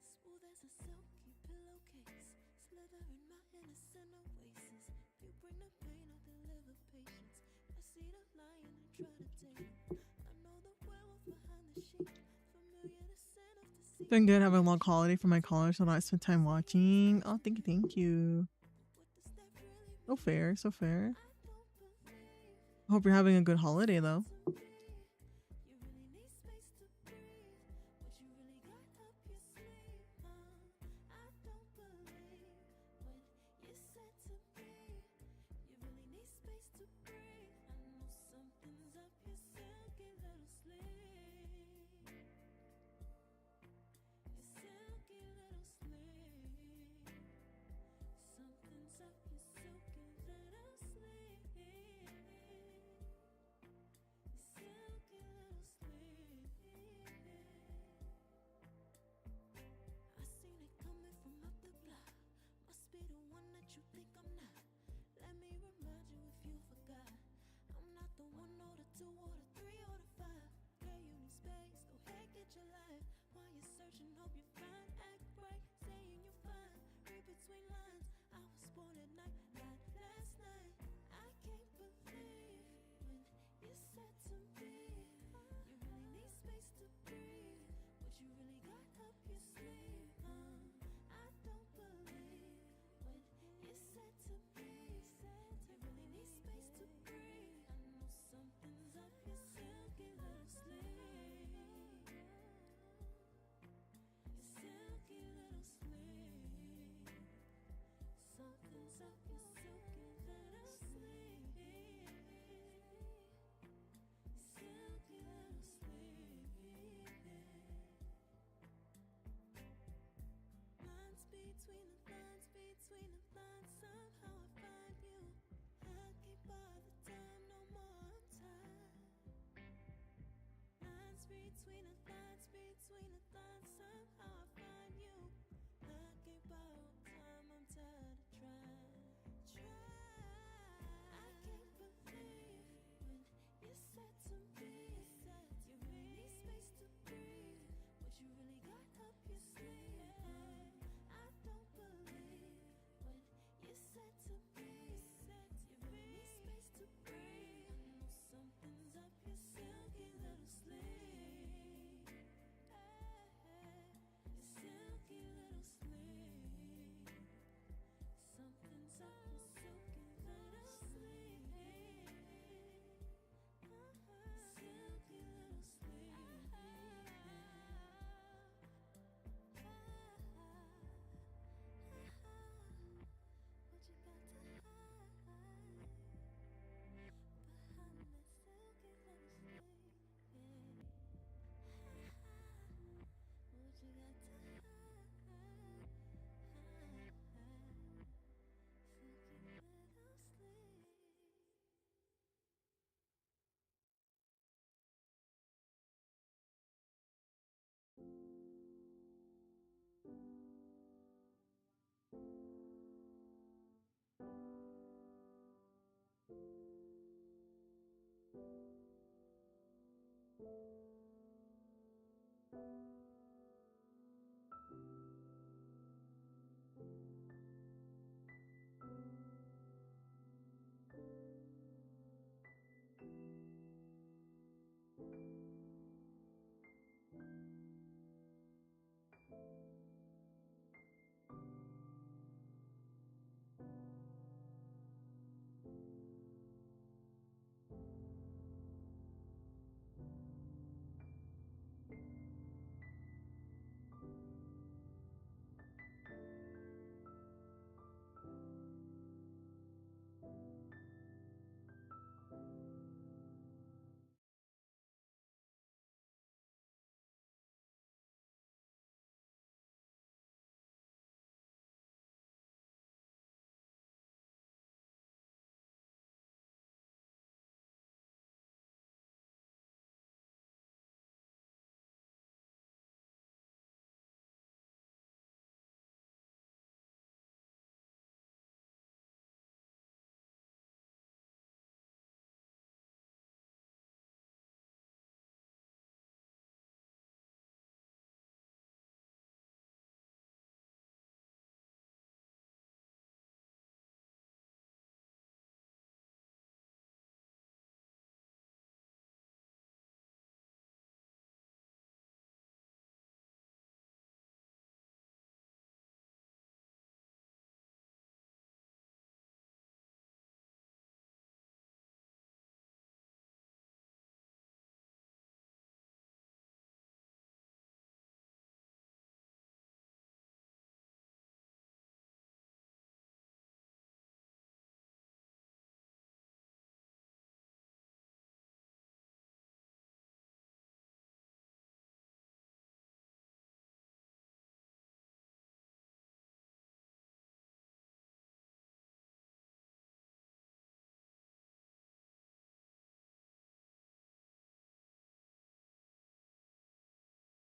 Smooth as a silky pillowcase, slither in my innocent oasis. You bring the pain, I'll deliver patience. I see the lion and try to tame it. I know the werewolf behind the sheep, familiar the scent of deceit. Doing good. Having a long holiday for my college, so I spent time watching. Oh, thank you, thank you. What does that really So fair, so fair. I don't believe I hope you're having a good holiday, though. to me. You really need space to breathe. What you really got up your sleeve, I don't believe what you said to me. You really need space to breathe. I know something's up your silky little sleeve. Your silky little sleeve. Something's up your silky little sleeve.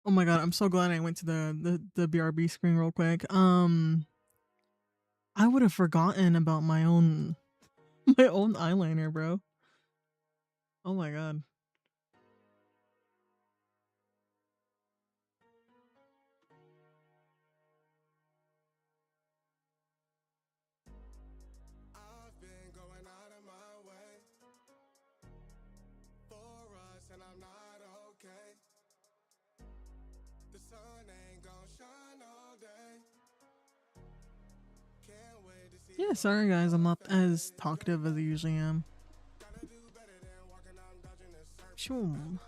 Oh my god, I'm so glad I went to the BRB screen real quick. I would have forgotten about my own my own eyeliner, bro. Oh my god. I've been going out of my way for us, and I'm not okay. The sun ain't gon' shine all day. Can't wait to see Yeah, you sorry guys, I'm not as talkative as I usually am. Gotta do better than walking out and dodging this surf. Shoom.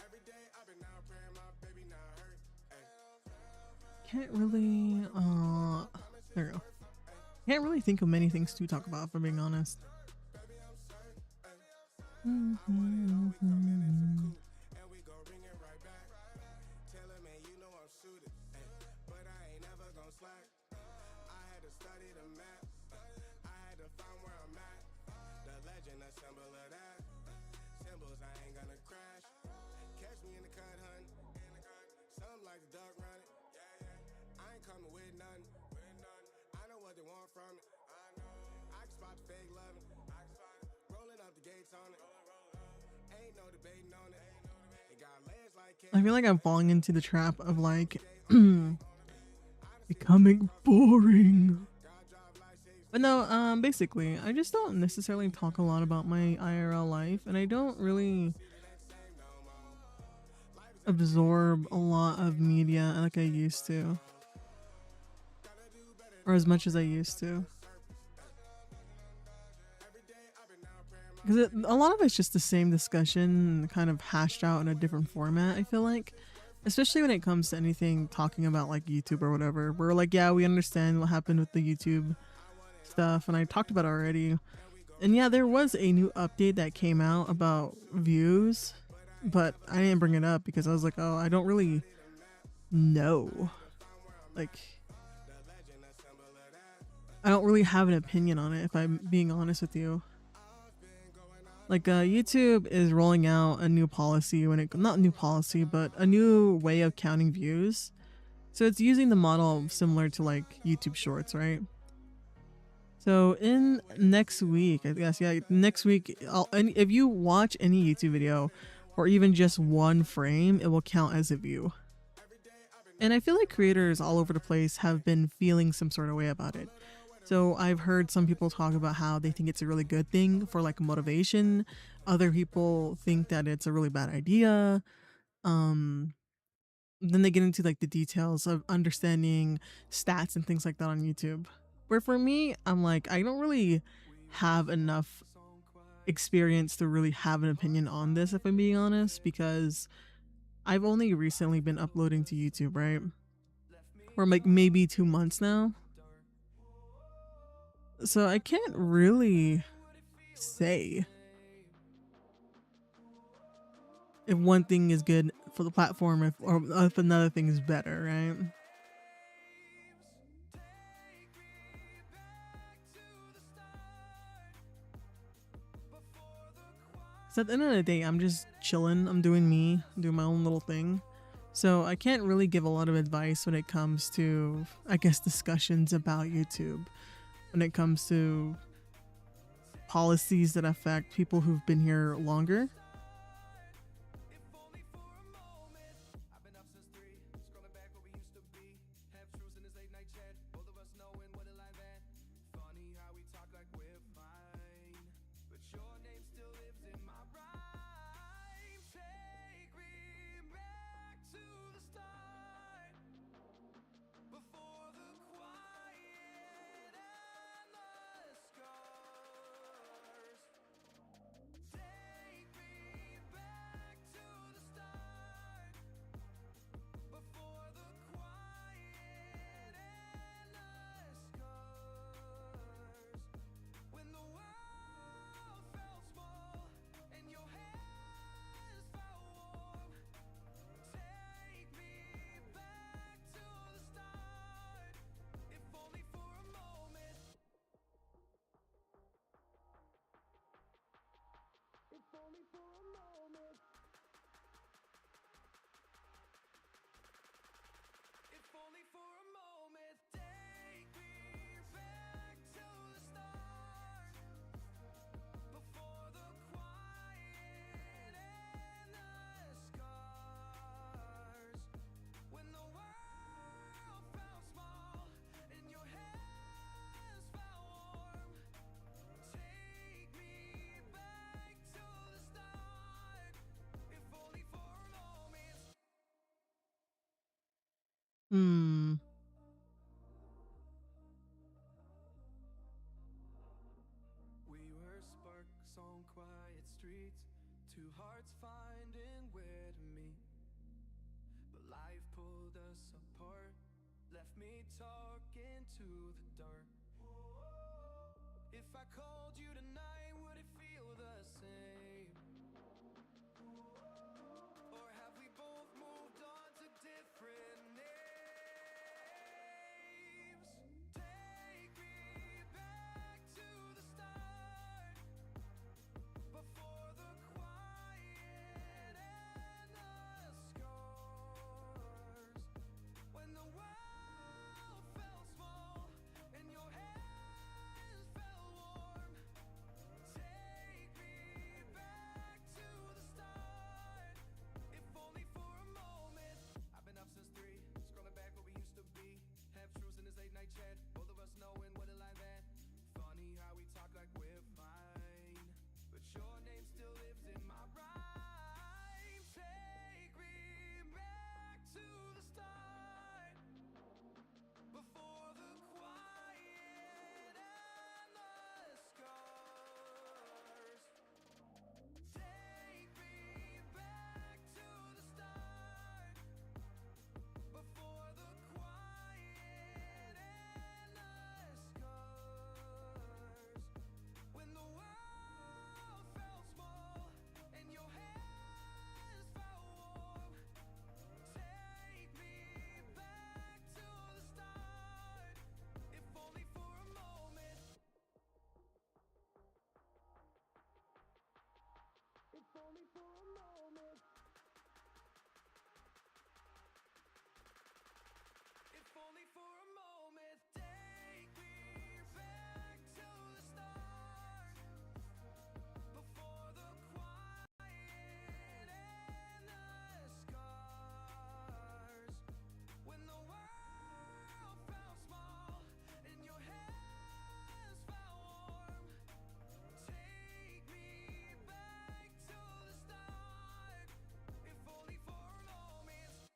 Every day I've been out praying my baby not hurt. Can't really there we go. Can't really think of many things to talk about, for being honest. And we gon' bring it right back. Tell him, man, you know I'm suited, but I ain't never gon' slack. I had to study the map. I had to find where I'm at. The legend, a symbol of that. Symbols, I ain't gonna crash. Catch me in the cut, hun. Some like the duck running. I ain't coming with none. I know what they want from it. I can spot the fake loving. Rolling up the gates on it. Ain't no debating on it. It got legs like I feel like I'm falling into the trap of like becoming boring. But no, basically, I just don't necessarily talk a lot about my IRL life, and I don't really absorb a lot of media like I used to, or as much as I used to. Because a lot of it's just the same discussion, kind of hashed out in a different format, I feel like. Especially when it comes to anything talking about like YouTube or whatever. We're like, yeah, we understand what happened with the YouTube stuff, and I talked about it already. And yeah, there was a new update that came out about views, but I didn't bring it up because I was like, oh, I don't really know. Like, I don't really have an opinion on it, if I'm being honest with you. Like, YouTube is rolling out a new policy not new policy, but a new way of counting views. So it's using the model similar to like YouTube Shorts, right? So in next week, I guess, yeah, next week, if you watch any YouTube video or even just one frame, it will count as a view. And I feel like creators all over the place have been feeling some sort of way about it. So I've heard some people talk about how they think it's a really good thing for like motivation. Other people think that it's a really bad idea. Then they get into like the details of understanding stats and things like that on YouTube. Where for me, I'm like, I don't really have enough experience to really have an opinion on this, if I'm being honest, because I've only recently been uploading to YouTube, right? For like maybe 2 months now. So I can't really say if one thing is good for the platform or if another thing is better, right? So at the end of the day, I'm just chilling. I'm doing me, doing my own little thing. So I can't really give a lot of advice when it comes to, I guess, discussions about YouTube. When it comes to policies that affect people who've been here longer. on quiet streets, two hearts finding where to meet. But life pulled us apart, left me talking to the dark. If I called you tonight, would it feel the same? Or have we both moved on to different names? Take me back to the start, before the quiet and the scars. When the world felt small and your hands felt warm. Take me back to the start, if only for a moment. I've been up since 3, scrolling back where we used to be. Half truths in this late night chat, both of us knowing what a line that. Funny how we talk like we're fine, but your name still lives in my rhyme. Take me back to the start, before the quiet and the scars. Take me back to the start, before the quiet and the scars. When the world felt small and your hands felt warm. Take me back to the start, if only for a moment. If only for a moment. If only for a moment. Take me back to the start, before the quiet and the scars. When the world felt small and your hands felt warm. Take me back to the start, if only for a moment.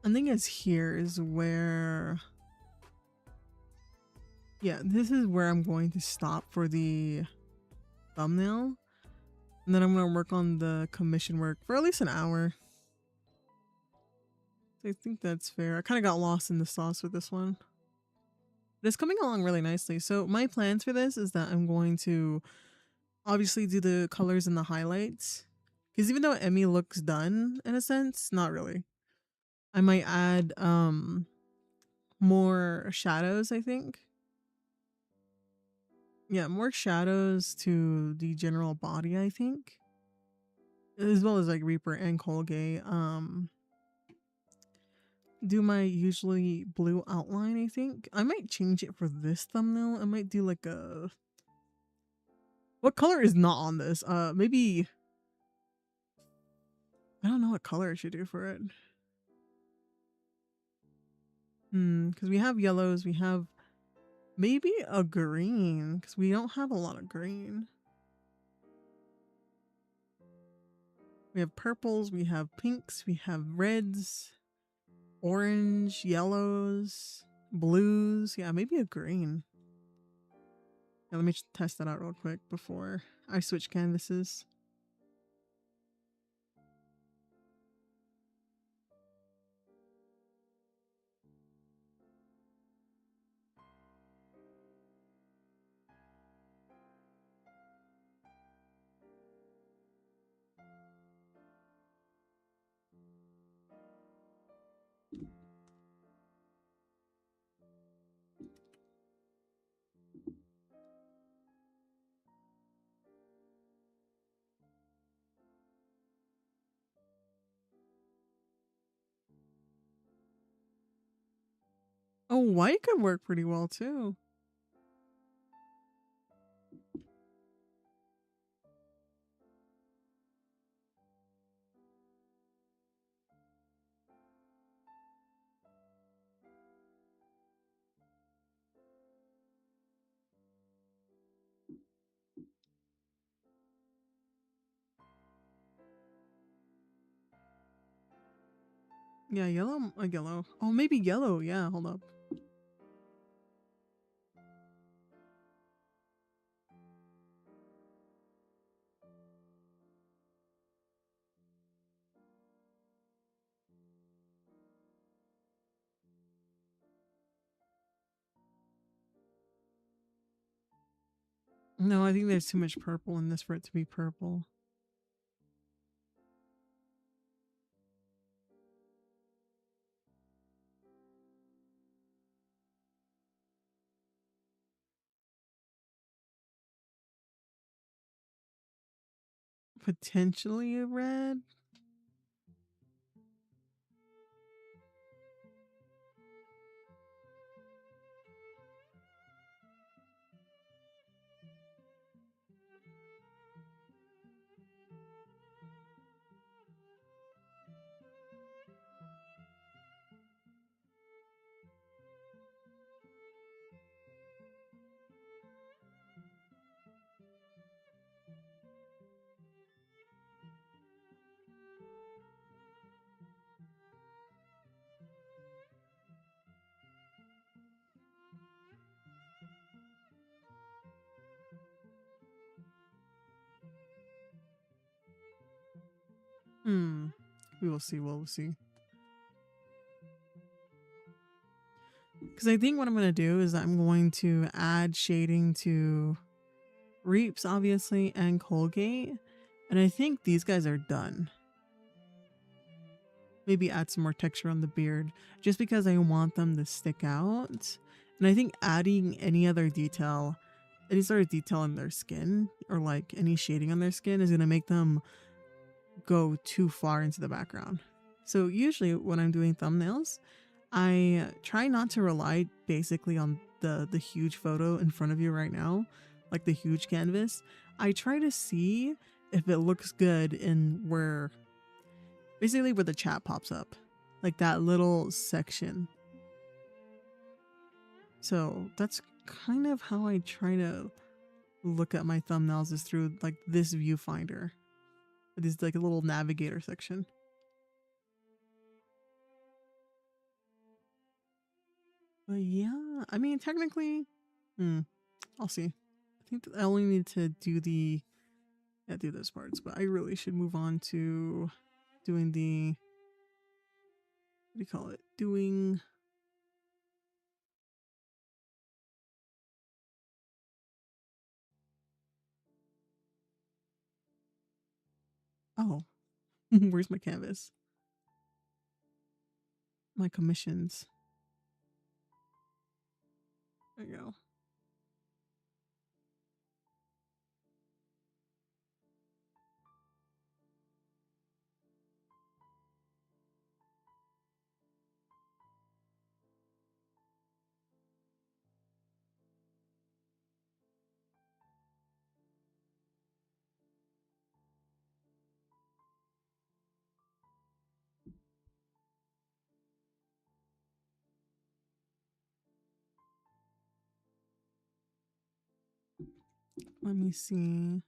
I think it's here is where, yeah, this is where I'm going to stop for the thumbnail. And then I'm going to work on the commission work for at least an hour. I think that's fair. I kind of got lost in the sauce with this one. But it's coming along really nicely. So my plans for this is that I'm going to obviously do the colors and the highlights. Because even though Emmy looks done in a sense, not really. I might add more shadows, I think. Yeah, more shadows to the general body, I think. As well as like Reaper and Colgate. Do my usually blue outline, I think. I might change it for this thumbnail. I might do like a... What color is not on this? Maybe... I don't know what color I should do for it. Because we have yellows, we have maybe a green, because we don't have a lot of green. We have purples, we have pinks, we have reds, orange, yellows, blues. Yeah, maybe a green. Yeah, let me test that out real quick before I switch canvases. Oh, white could work pretty well too. Yeah, yellow, yellow. Oh, maybe yellow. Yeah, hold up. No, I think there's too much purple in this for it to be purple. Potentially a red. We will see. We'll see. Because I think what I'm going to do is I'm going to add shading to Reaps, obviously, and Colgate. And I think these guys are done. Maybe add some more texture on the beard, just because I want them to stick out. And I think adding any other detail, any sort of detail on their skin, or like any shading on their skin, is going to make them go too far into the background. So usually when I'm doing thumbnails, I try not to rely basically on the huge photo in front of you right now, like the huge canvas. I try to see if it looks good in where the chat pops up, like that little section. So that's kind of how I try to look at my thumbnails, is through like this viewfinder. It is like a little navigator section. But yeah, I mean, technically, I'll see. I think that I only need to do do those parts, but I really should move on to doing the, what do you call it? Doing, oh, where's my canvas? My commissions. There you go. Let me see.